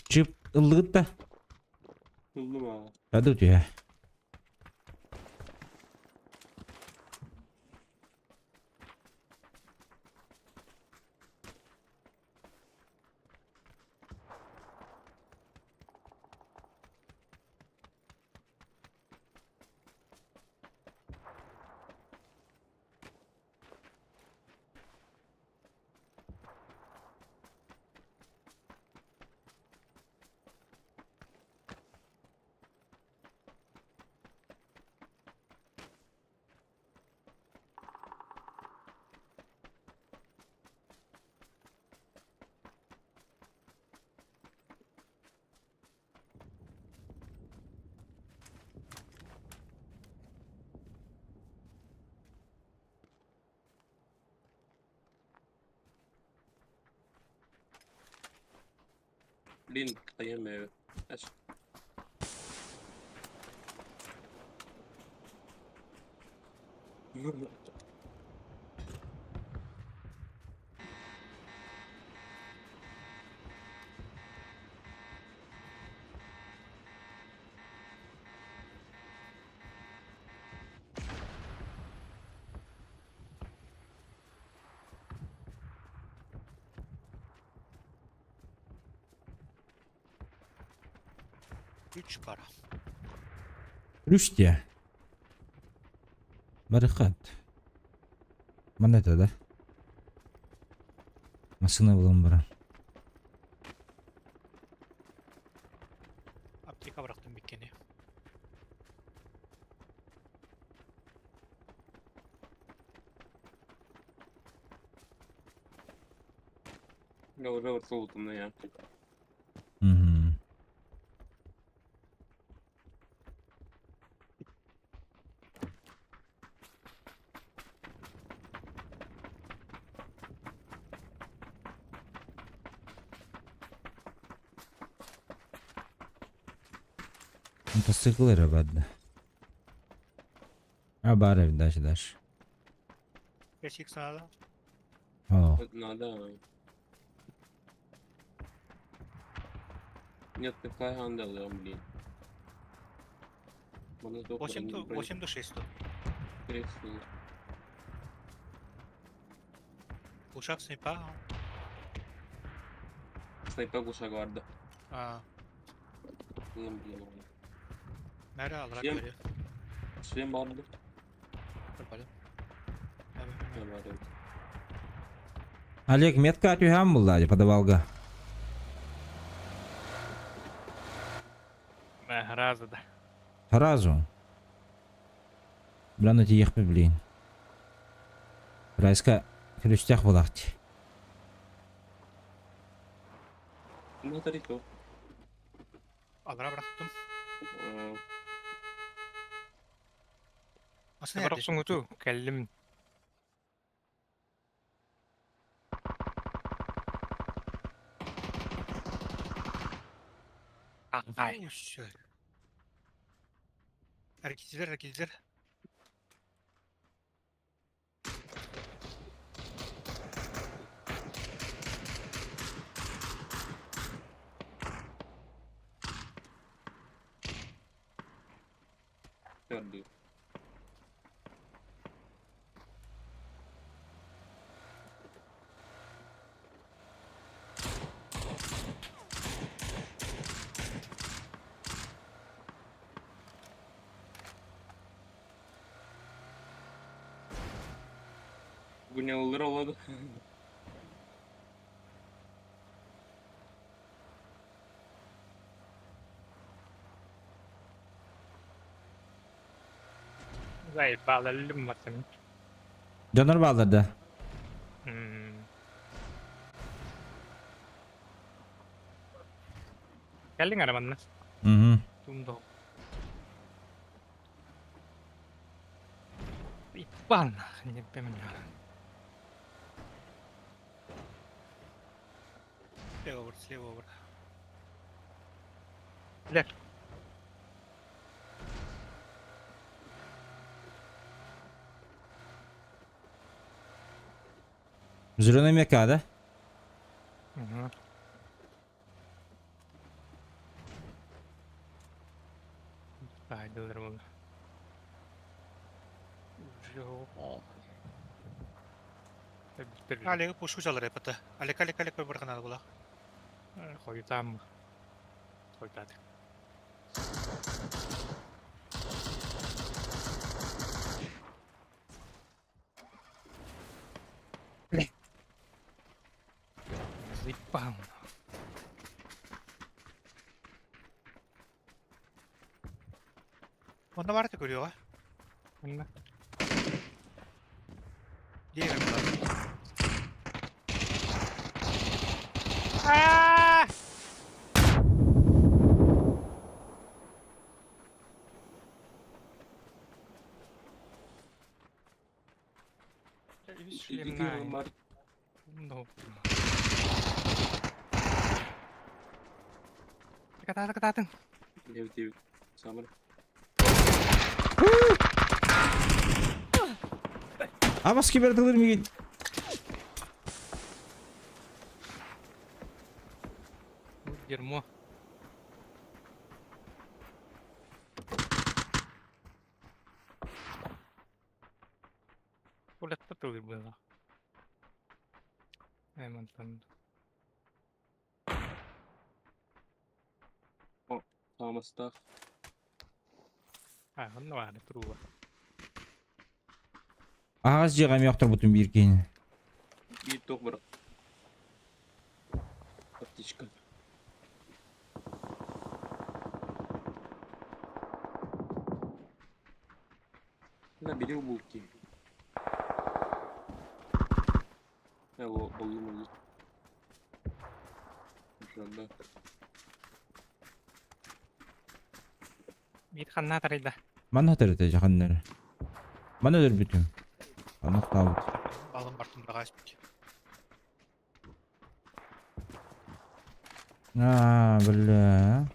Çıp ıllıgıt da. Buldum ha. Hadi diyor. Блин, стоим. Üç para. Rüştya. Barakat. Mana da. Masına bulan bana. Apteka bıraktım bir kere. Я уже вот золотом на я. Hı hı. Мотоциклы рабадда. А бары даш. Gerçek sağda. О. Вот надо. Нет, такая андала, блин. Можно только 8 до 6. крестный. Uşak snipa. Снайпер глуша гварда. Aa, Блин. nerede alarak Şey- veriyor? Шлем барды. Bakalım. Я говорю. Олег, метка атюхам булла подавалга. Разı da. Сразу. Брано тиехпи, блин. Райска хрюстях булахти. Ну, это рито. Alara bıraktım. Э, Aslında bıraktım kutu. Kellim. Ay. Hareketler. Твердый. Bu ne olur oldu? Zayıf bağlarım var senin. Canır bağladı. Geldin arabanla. Hı hı. Tumdo. İppan. Yapayım ya. Slave over. Left. Zırhını mekada. Hı. Faydaları bunu. Алег пушку жалар епата. Алек кой барганал була. Хойтам. Хойтат. Зипам. Onda var da görüyor ha. Onda. Diğer bir Aaaa! Иди ты, Мар. No. Кататын. Лев. Самыр. Абас кибердилер миген. Дерьмо. Пулят патруль было. Монтан. Самыстах. Ну ладно, труба. Ağız jegam yoqtur butun birken. Bir tok bırak. Птичка. Набери булки. Его болу. Жада. Bir kanna tarayla. Mana hatırıda jahanlar. Mana öldür bütün. Ana tavut. Balım bartım bırak açmış. Бля.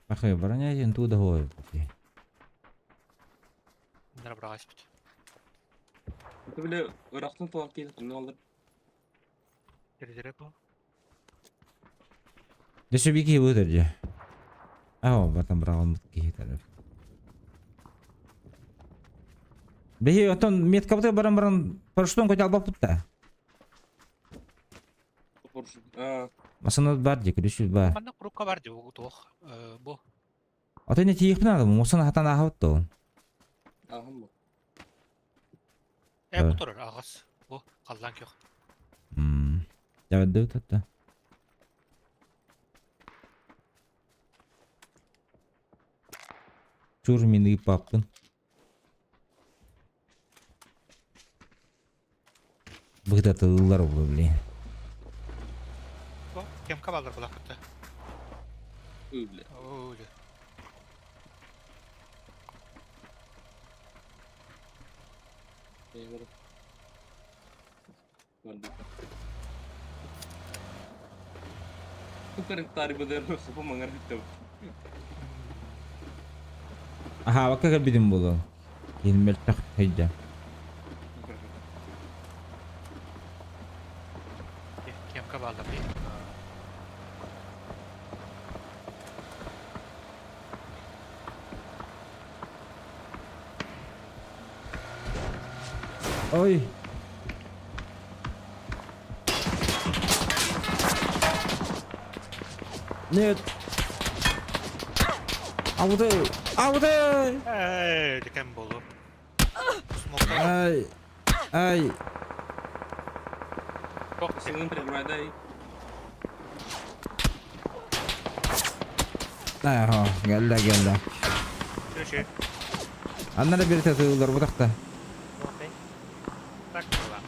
Ахай, броня один туда ходит. Bunlara bırak açmış. Это, бля, Irak'tan tuvalk geldi. Ne olur? Geri bu. Десе бики выдер же. Ау, бартан браган ки тарап. Бехи отон меткапты баран параштон көтө албап бутта. Поршу. А, Масана бар же, күрүшү бар. Bana kurukka var diyor bu tuğ. Bu. Отойне тиих бина, мосана хатан ахавтто. ahım mı? Bu Evet. durur ağız. Bu kallan yok. Жабады татта. Чур мени паппын. Быгда тыллар болду блин. Bu kim kaballar bu lakıtta. Öyle. Öyle. Eyvallah. Gördüm. Bu kadar tarih bedel nasıl mangar hitam. Aha, bakka kalbidim болду. Келмел так хайда. Kim kaballar bir. Ой. Нет. Ауды. Ауды. Diken bolu. Smoke. Ай. Ай. Çok Senin premada Ага, geldi. Düşü. Anlara bir tatlılar bu takta. Okey. Tak ulan.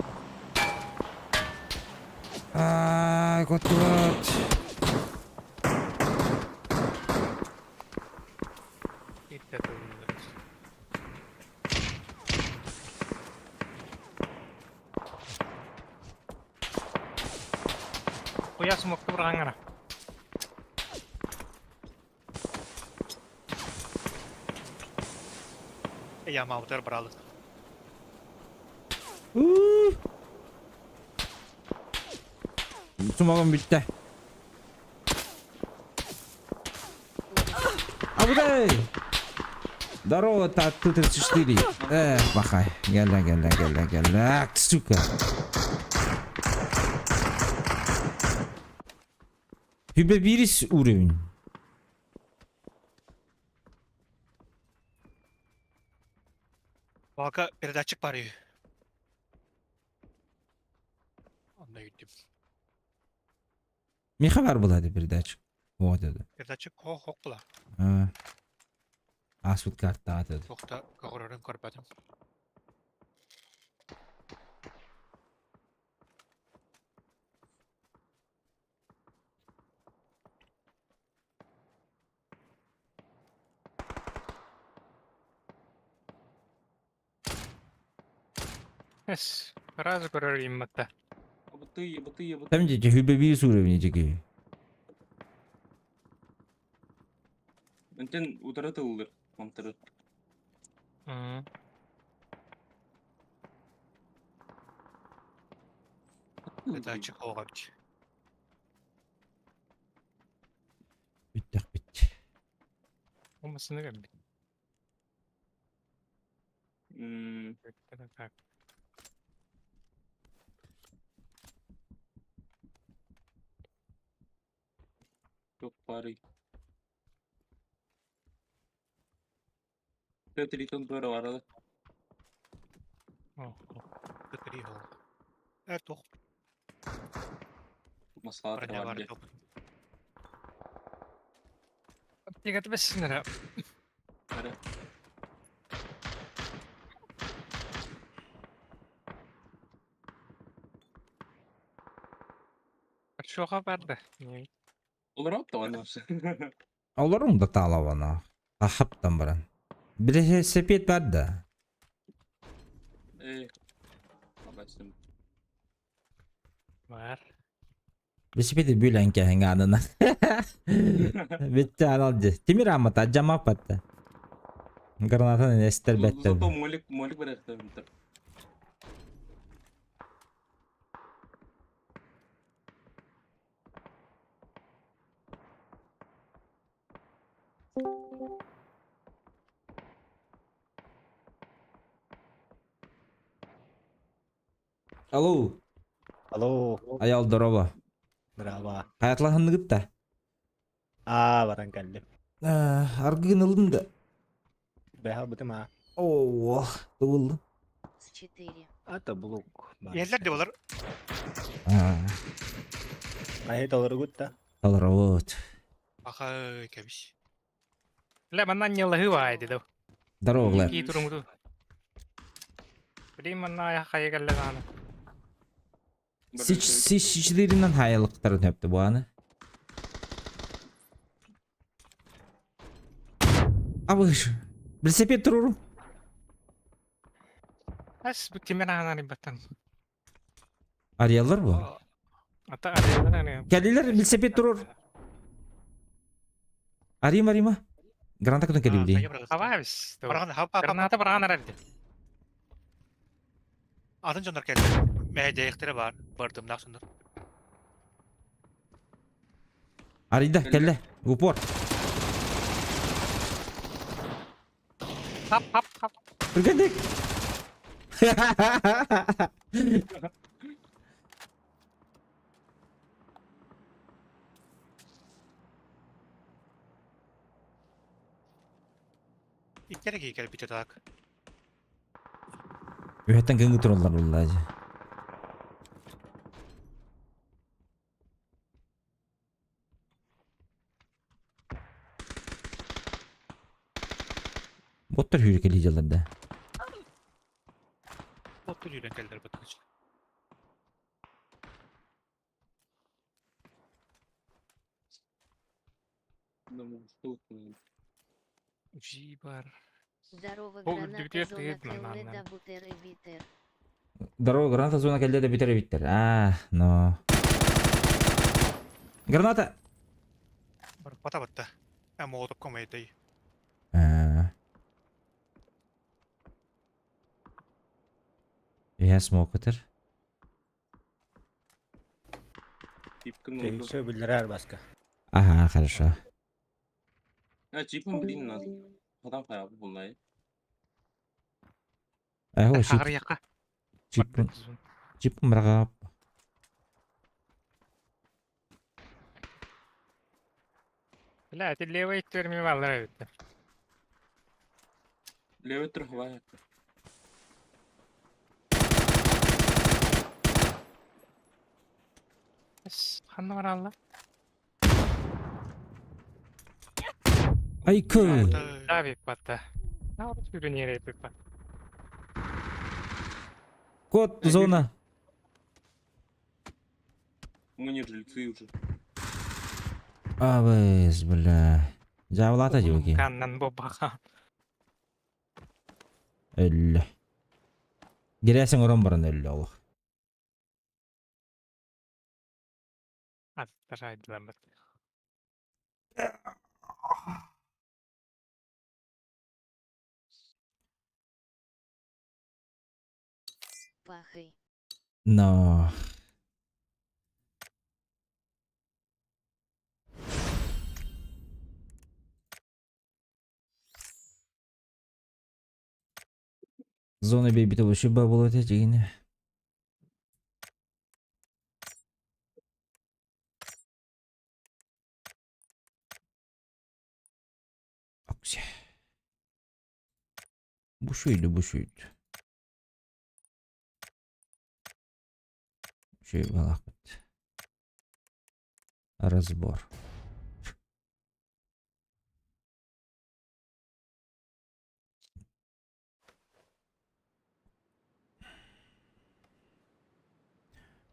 Ay, kotlat. Gitti durumda. Kuya smoke bırakın. Ya mavter bıralı. Сумагам bitти. Абудай. Здорово, Т-34. Бахай. Гелла. Ах, сука. Фибрис уровень. Vaka передатчик var ya. Onda gittim. Ne haber buladı bir de açık. O dedi. Передатчик hok bula. Ha. Asut kartta dedi. Çok da kagurarın körpedim. Yes. Razı görürüm hatta. Бытые. Там где фибрис уровень такие. Önten udara tığılır. Mantarı. М. Это açık olabilir. Bitti. Olmasını ben Hmm. так. Yok bari. Triton böyle var arada. О, это ригал. Это Masalatır броня var var diye. топ. Тигат бессинер. Böyle. Şu haberde. Olur abi da oynarsın. Olur mu da talavana? Ahaptan baran. Bir sepet var da. Habersin. Var. Bir sepeti büyülen kehin adına. Bitti analcı. Timir ama ta cama patta. Granatan ester better. Zато молик бıraktı. Alo. Halo. Ayal doroba. Berapa? Hayatlahan gıt da. Barangkali. Argın alın da. BH betul mah. Oh. Doğuldu. С 4. Atau buluk. Yerler de olur. Ayah tahu regut ta. Alravut. Ага, кебиш. Ля манан yılı vaydı da. Daroglar. İyi durumdu. Bir manna ya kaya geldi sana. Siç içlerinden hayalıkların hepti bu anı. Abi bir sepet dururum. As bu kimin ananı batan. Arayalar bu. Ata arıyorlar ne? Geldiler bir sepet durur. Arayayım ha. Granta kutun kedi bileyim. Havayız. Granata bırakan herhalde. Adın canlar geldi. Mehceyekleri var. Bardım nasıldır? Arayda kelle. Upor. Hap. Bergandik. İlk kere bir tak. Ühetten gıngı turullar vallahi. Botlar hürükeli jalarda. Otur yürüyen geldiler batın için. Жибар. Здорово, О, граната, дебютер зона, стоит, келне, нормально. да, бутер и витер. Здорово, граната зона келді де бітер биттер. Но. Граната. Бата батта. Ama o da komedi. Я смокотер. Все bilir başka. Ага, хорошо. Ya cipim bileyim nasıl. Adam kaya bu vallahi. О, Хагар яка. чип мрагап. لا اللي ترمي والله. Levettir havaya. بس خلنا ورا الله. Ay kı. لا بيبطة. لا بتقولون يا ريت بيبطة. Код зона. Мы не жильцы уже. Абыз, бля. Жавлата жеуки. Каннан бобаха. Ölü. Giresin oran barın ölü Allah. Attıraydılar. пахай. Но. Зона бейбіті вообще ба болады дегені. Акция. Бушuydu. Şey balakıt. Разбор.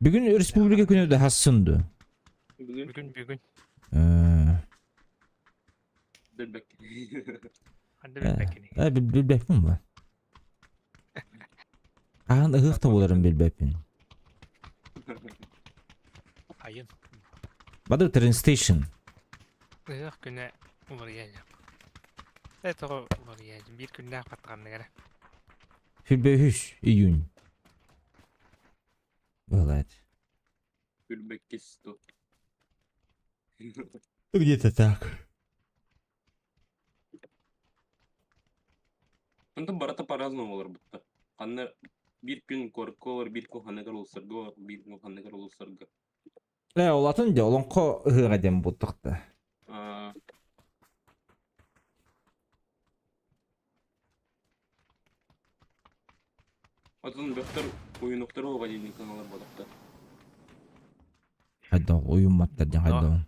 Bugün Respublika günü de hassındı. Бүгін. Білбек. Ханды білбекені. Bilbepin mi? Ağın ıhık da bularım bilbepin. Айын. Badır train station. Ызық күні ұлыр еңі. Это ұлыр еңі. Bir күнде қатқанды ғана. Filbehüş iyun. Бывает. Білбек кесті. Где-то так. Онда барата по-разному олар бұтта. Қанна bir күн корко олар, bir күн ханнагар олсырға олар, bir күн ханнагар олсырға. Олатын да олонқо ıhık edem buldukta. Атын бөктер ойынықтар олға дейін каналар болыпты. Hayda oyun maddeden hayda.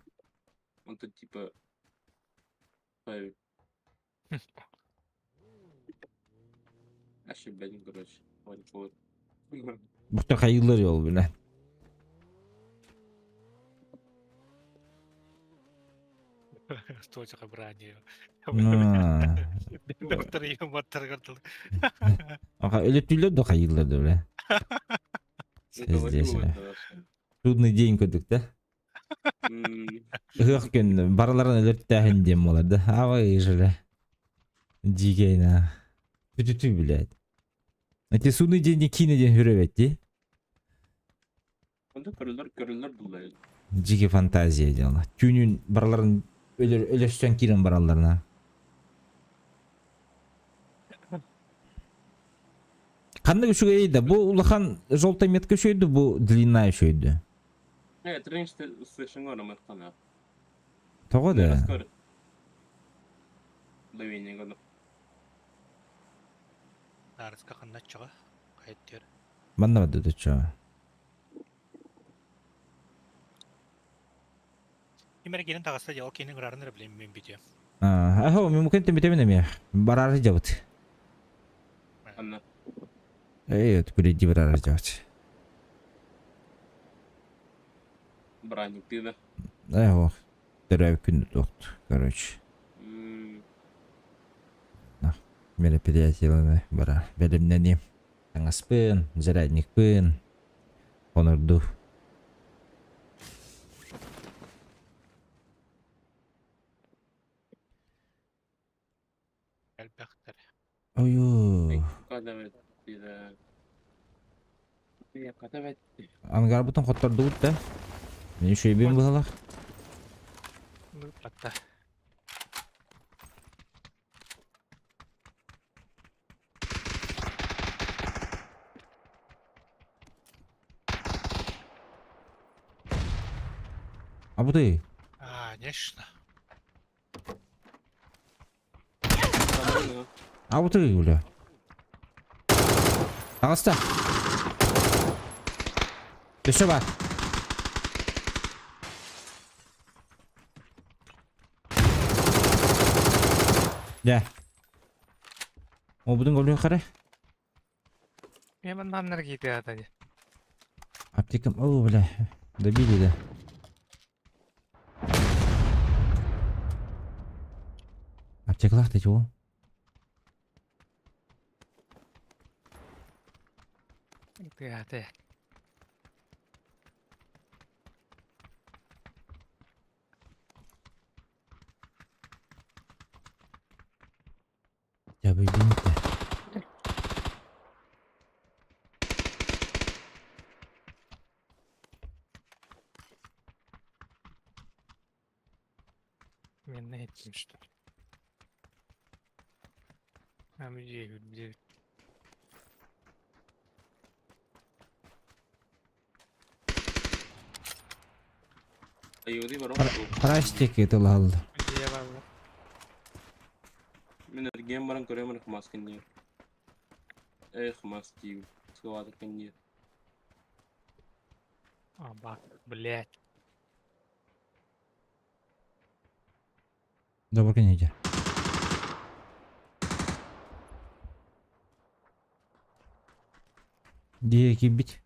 Онда типа... Ай... Ошибаем, короче. Вот. Bukta kayılır yol bile. Стойчаға бұраны. Доктор ең баттар қыртылды. Ага ölütüyle de kayılır da bile. Трудный день көдік да. Ihık gün baraların ölüttәһін дем оларды. Авай жылы. Дигейна. Түтүтү білет. Эти судный день кине ден хүрөбет де. Онда көрілер бұлай. Диги фантазия дела. Күнүн бараларын өлөштөн кирен бараларына. Қандай үшіге ейді? Бұл улахан жолтай метка шөйді, бұл длинная шөйді. Тренинг слышыңа раматқана. Тоғы да? Давение года. Нарызға қанат чыға. Қайыттер. Банда бады да чо. Имер келін тағыста жауы кенің ұрарыныр білем мен бүйте. Ахо, мен мүмкін тембетемін әме. Барары жабыт. Анна. Evet, күреді барары жабыт. Браник ты да. Ох, тірәу күнді тоқты, короче. Мероприятияланы бара бәлімнәне. Таңаспын, зарядникпын. Онырду. Әлбәқтер. Ой-ой. Кадавет ты да. Я кадавет. Ангар бұтын қоттарды бұт да. Мен шөйбен бұлалақ. Қатта. А бұты? Конечно. А бұты, бля. Тағыста. Еще бар. Да. О, будың өлі қара. Мен намнар кейті атады. Аптекам, о, бля. Добили, да. Аптеклах ты чего? Ты аты. Я бы извините. Мен не ettim что ли. А где? Ayığı değil var Прастики тылалды. Где var? Мен эрген баран көрөмөр хмаскен дер. Хмас дию. Сылады кен. А, бак, блядь. Добр кенеге. Диеки бит.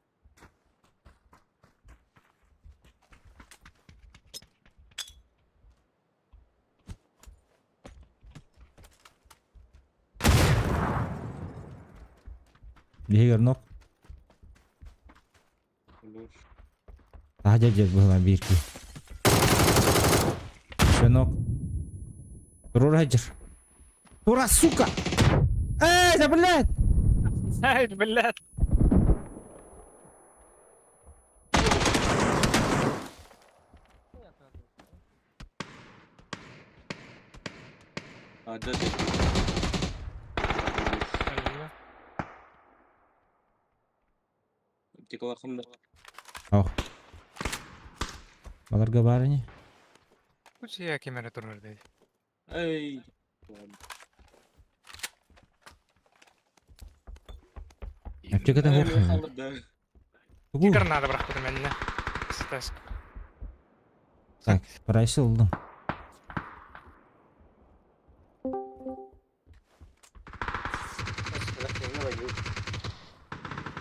Диегер нок. Тахажа была бирки. Шенок. Тура хаджер. Тура, сука! Да блядь! Ай, блядь. Hadi. Алина. Текла хымда. Ох. Баларга барыни. Kuch ya kamera turur dedi. Ey. Чекатан коркуна. И гранада бıraktı benimle. Стас. Так, прайсы oldu.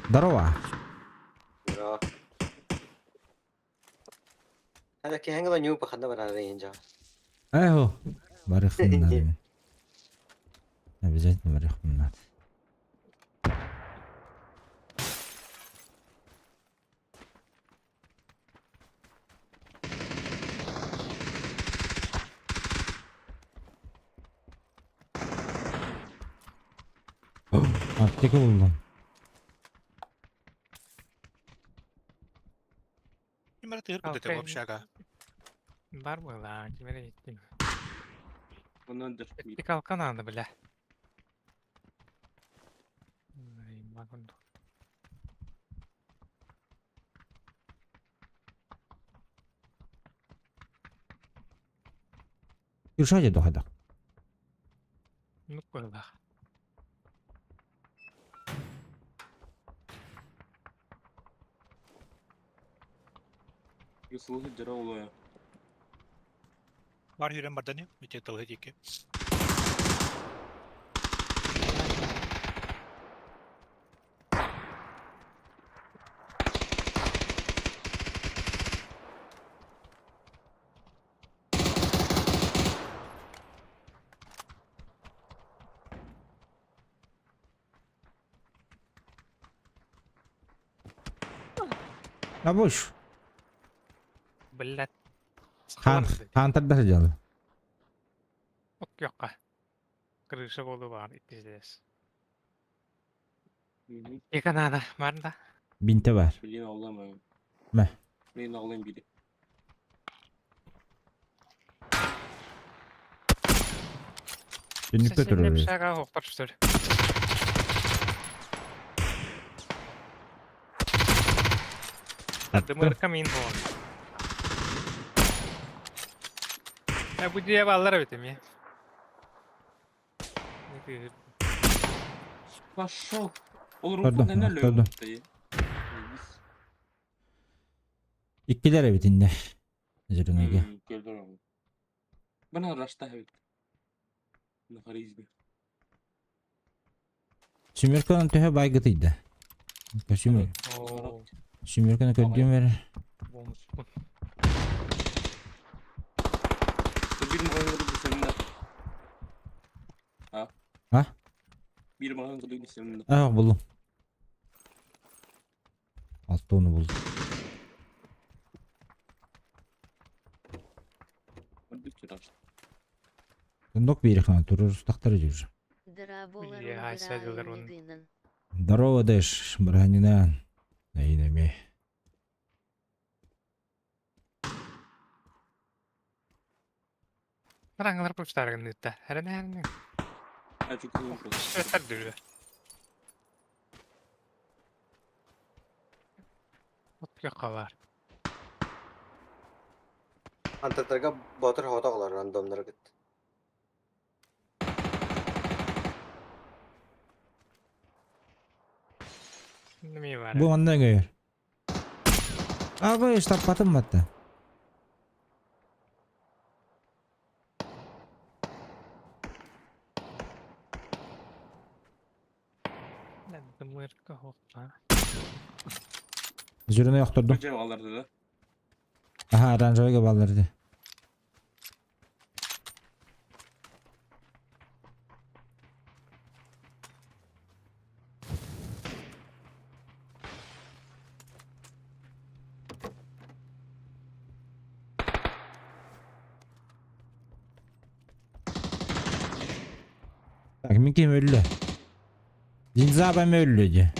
Здорово. هذا كي هنقول نيو بخدنا برا رينجا. Эйхо. Барыхын надо. Обязательно барыхын надо. Аптека buldum. Бар была, теперь идти. Ondandır. Bir kalkan aldı bile. Ay, bakın. Юршаде дохада. Ну, была. Yusulu hıcıra oluyor. Var yürüyen bardan ya. Bir tek dalı hediye. Ya boş. Блядь. Хантер дәрҗәле. Ок yok. Крыша болу var итезес. Яка надо, var da. Binte var. Birini avlamayın. Meh. Birini avlayın biri. Beni Seninle bir götürür. şey hoktar üstür. Dımır kamin hon. Ya bu diye ballara bitim ya. Пошел. Olur Pardon, bu nelerle pardon. yumurtayı. İkilere bitinde. Zirnege. Gördüm onu. Bana raşta evet. Naharizmi. Sümerkanın töhe baygıtıydı. Kaşımır. Oo. Sümerkanı kördüğüm ver. Olmuş. Bir mağazada bir seninle. Ha? Ha? Bir mağazada bir seninle. Ah buldum. Altta onu buldum. Hadi ki raşta. Тындок берег турur тахтары жүрür. Драболар Я сядылар он. убираю. Здорово, Дэш, бранинан. Найнами. Karangalar puştarın nütte. Her ne? Açık olmuş. Göster duruyor. Yok var. Антарктика батыр хатаглар рандомдор гит. Şimdi mi var? Bu ondan gör. Abi işte patım battı. Ben de mırka hoppa. Zürünü yokturdum. Hocam alırdı da. Aha aranjaya bağlardı. Bak kim öldü? Zinza ben mi öldü?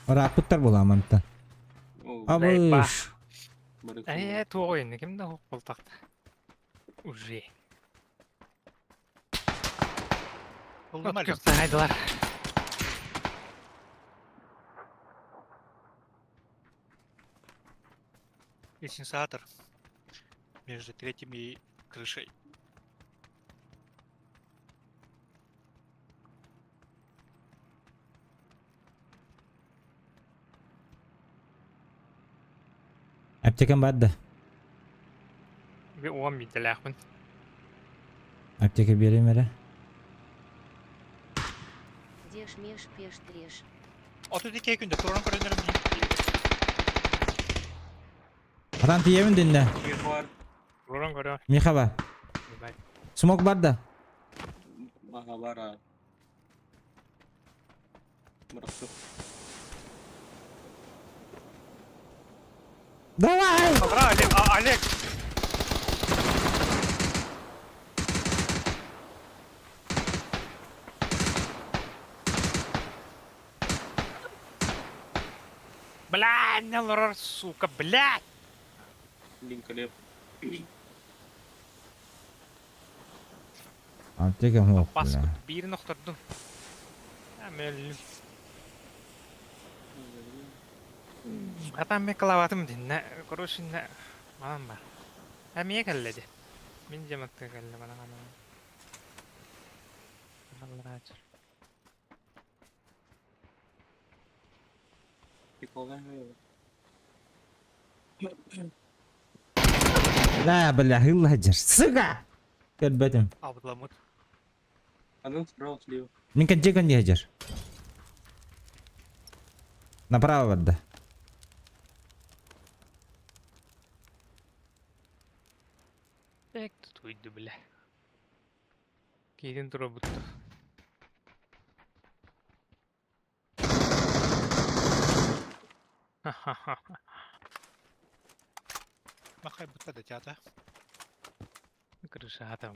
Ora akutlar bulamantı. Abış. Tu oyunu kimde hop taktı? Uji. Buldum hocam. Yok saydılar. Инициатор между третьим и крышей. Aptekan badda. Bir 10 bin telefon. Apteka vereyim hele. Деш меш пеш треш. O тут iki günde Turan Kore'nin Atan tiyemin dinle. Bir var. Roran görüyor. Miha var. Ben Smoke badda. Aha var ha. Bıraktı. Давай! Dobra Alek. Блядь, не лорар, сука, блядь! Великолеп. Apteka yok. Baskı bir noktadın. Hemen Atan bir kalavatım dinle. Koruşun ne? Aman var. Hem niye kelledi? Min cematte kelle bana kanal. Allah açır. Bir kolay mı? لا بالله يلا هجر سقع كربتم Ablamut. Adam справа слева. من كان جيكن يهجر направо بده Tek tutuydu bile. Keydin duru buttu. Machaj buta do ciata. Kırışa tam.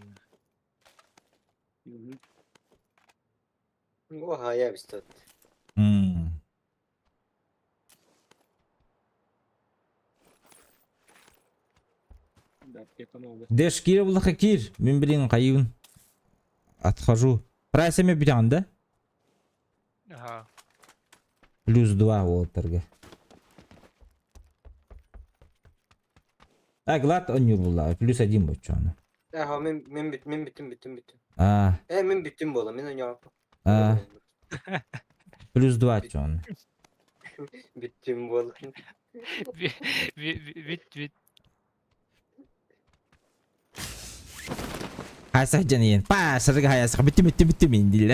Oha ya bistot. Да, это надо. ديش كير والله كير من برين قيون отхожу прайсами битан да Ага. плюс 2 волтерга глад он не было плюс 1 будет что она Ha min bittim. а Min bittim bola min oynayalım. плюс 2 что она Bittim bola. Bit. Hasah janiin pas sarga hayas bitti min dil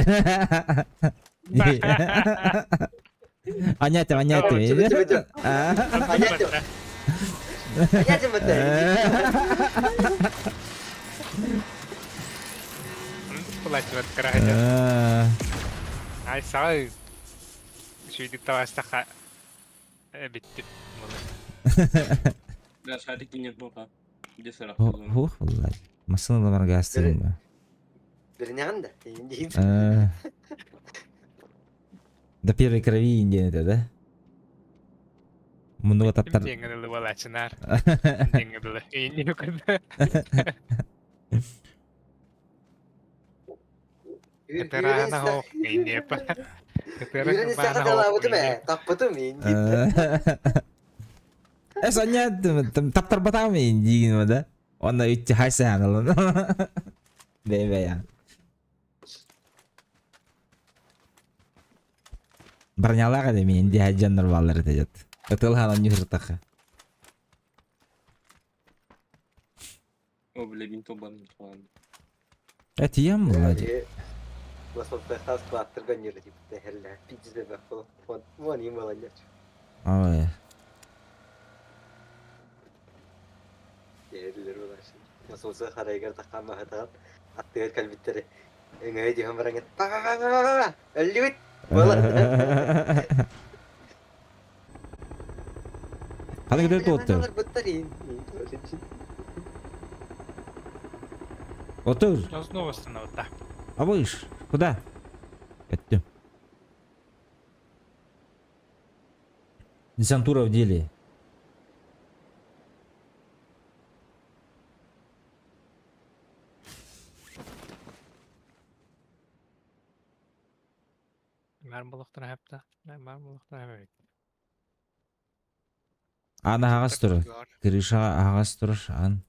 Anyate Betul. Hanya betul. Kulak buat kerahnya. Ay sağ. Şimdi tavasta bitti. Да, шарики нет ну-ка. Где сырок? هو والله masını da bana göstereyim ben. Birini anda. До первой крови Индии это, да? Bunu Kim tatar. dengedili bala çınar. Dengedili. İyi yok. Keterana ho. İyi yapar. Keterana bana ho. Soalnya tap terbatang anjing mah. Ona itu hasan loh. Bebe ya. Bernyala kan min di hajan nervalar itu jat. Betul halan yurtak. O bile bin tobanın falan. Tiyam mı lan? Aa. Nasıl olsa haraygar takama hatan attığı kalbitleri. Engay diyorum barangnya. Liwit. Hadi gidelim otur. Otur. Ну, снова становится так. А выш? Куда? Это. Десантура в деле. Mermi buluktan hep de. Mermi buluktan hep. Ana ağaç durur. Krişa ağaç durur. An.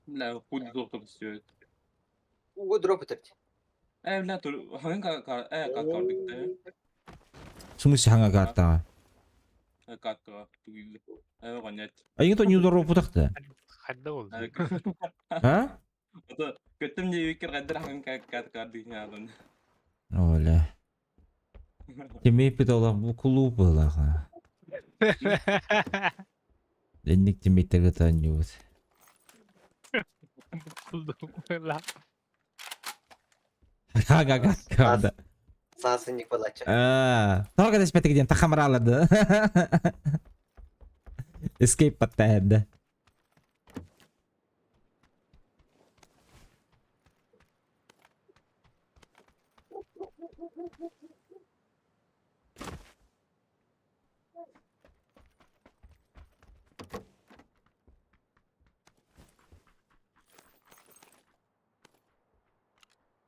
Bля, хуй доктор все это. Дроп это. Bля, tur hangi kat kaldık da? В смысле ханга карта? Kat var. Tuydu. Ganyet. А ini tuh new door putak Hadi oldu. Ha? Ata kötüm diye fikir kadar hangi kat kaldık ya lan. Öyle. Kimi pitolak bu kulüp lah. Dendik timikte tanıyor. Buldum. La. Хага kada. Сасынник палача. Только десь п'яти где-то хамрала да. Escape patada.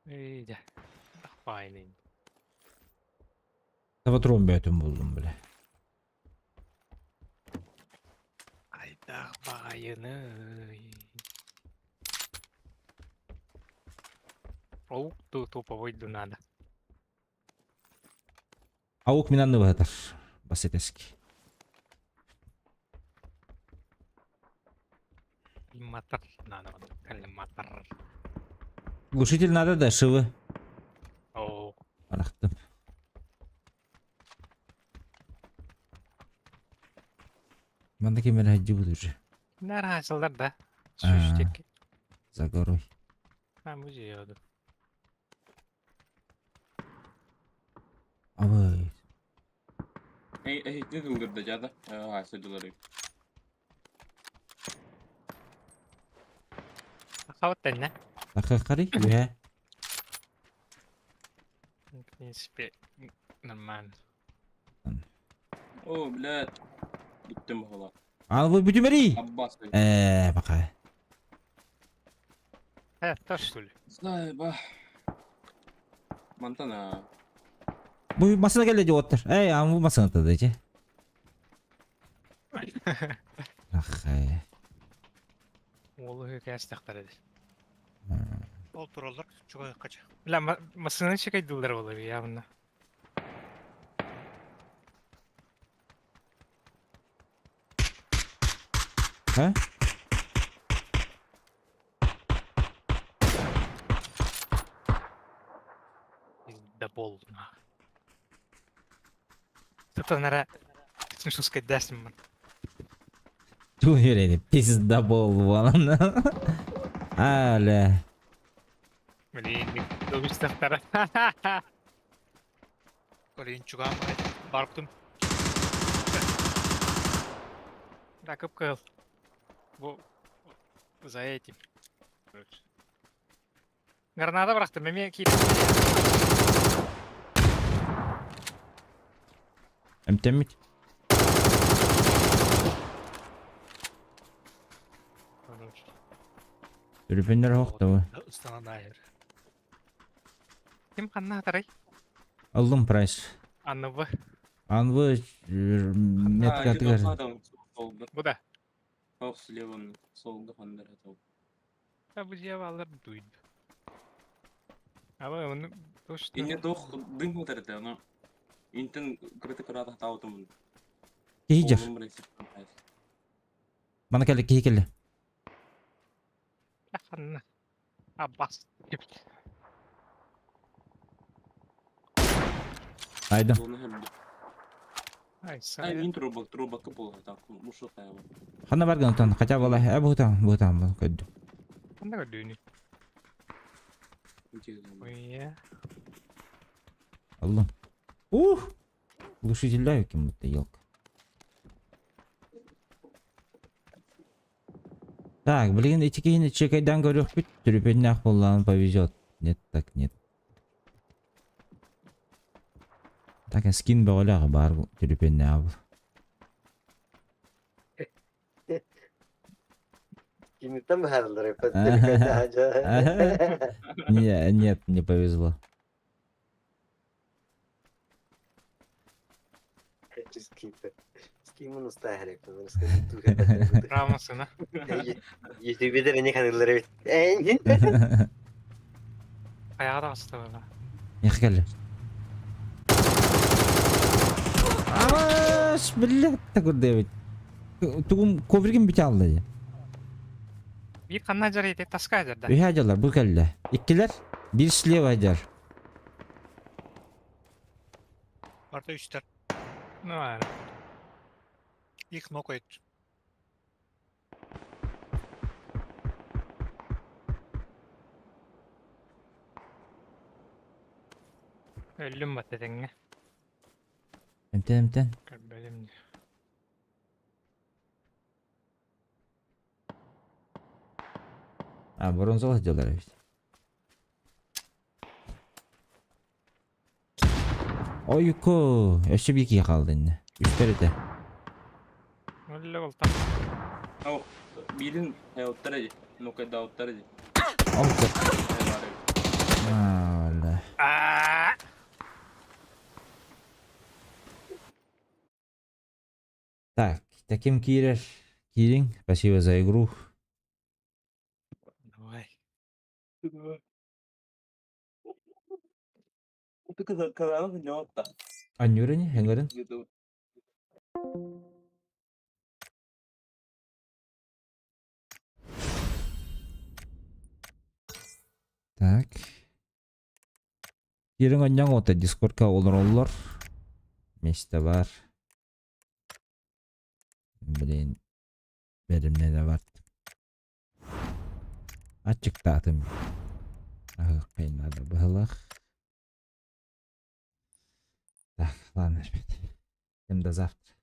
İyi de. Fine. Tabii trombetimi buldum bile. Ayda bayını. Оу, тут топовый надо. Avuk minanlı bahadır. Basit eski. Мотор надо. Мотор. Глушитель надо да шивы. Оу. Bıraktım. Bende kemer hacı budur. Nerede hasıldar da? Aa. Süştek. Zagoroy. Ben bu yiyordu. Abi. Ne durdurdu cada? Hasedileri. Kavat ne? Takakari ya. В принципе, нормально. O bля. Gittim hala. Al bu bütün beri. Abbas. Bakay. То что ли? Знаю, ба. Мантана. Bu masana geldi otur. Ama bu masana da diyece. Bakay. Oğlu hikayesi takdir Ол туралар чуга кача. La masını çekeydiler oluyor ya bunda. Ha? Да бол. Тут нара. Смешно сказать, да, сниман. Dur yüreğini pizda bol falan. Öyle. Блин, добить тахтара. Блин, чуга барктым. Да, капкал. Bu за этим. Короче. Граната бıraktım. Memi ki. Emtemit. Türüpenler hoqta bu. Ыстана дайыр. Ким қанна тарай? Aldım price. Анныбы. Anvı net А, kategori. где-то там солда. Бұда. Ох, слева солда хандер атау. Та бұл жия балар дуйд. Аба оны тош. Инне тох дым мутарыты, ана. Интен крыты крата таутым. Kihijef. Bana keldi kihi keldi. Қанна. Аббас. Aydım. Ай, Ай, сай. мин трубак капул атау. Мушу тайм. Hana bargan utan. Kaça bala. Bu tam. Köydü. Қанда көрдүйні? Ой, Aldım. Глушитель даю кем-то елка. Так, блин, эти какие-то чекайдан говорю, трюпенях полан повезет. Нет, так нет. Так, скин бауляга бар трюпенях. Кинеттен mi herhalde repetleri kaydı acaba? Нет, не повезло. Скимун устахер yapıyor. Sıkıntı рамасына. Yüzü bir de ne kanalları bit. Аяғыда басты бала. Яқы келді. Аваш, білі көрді бит. Тугум ковригин бите алды. Bir қанна жар ете таска жерде. Үһә жалар, бұл келді. Иккілер, bir слева жар. Orada 3-4. Ne var? İlk nok et. Öldüm bak dedin. Emten. Bölüm. Bronzolu жалар бит. Ойко, өші беки қалды енді. Үстерді. Öldü oldu tam. Ау, бирин хаяттар ну кайда оттар ди. Алды. Вала. Так, таким кирер. Кирин, спасибо за игру. Давай. Ты когда не отта. Анюрини, хенгарын. Так. Кирин аньян ота дискордка олар. Месте бар. Блин. Беримне де бар. Açık dağıtım. Kaynadı bıhılık. Так, ладно, ребят. Всем до завтра.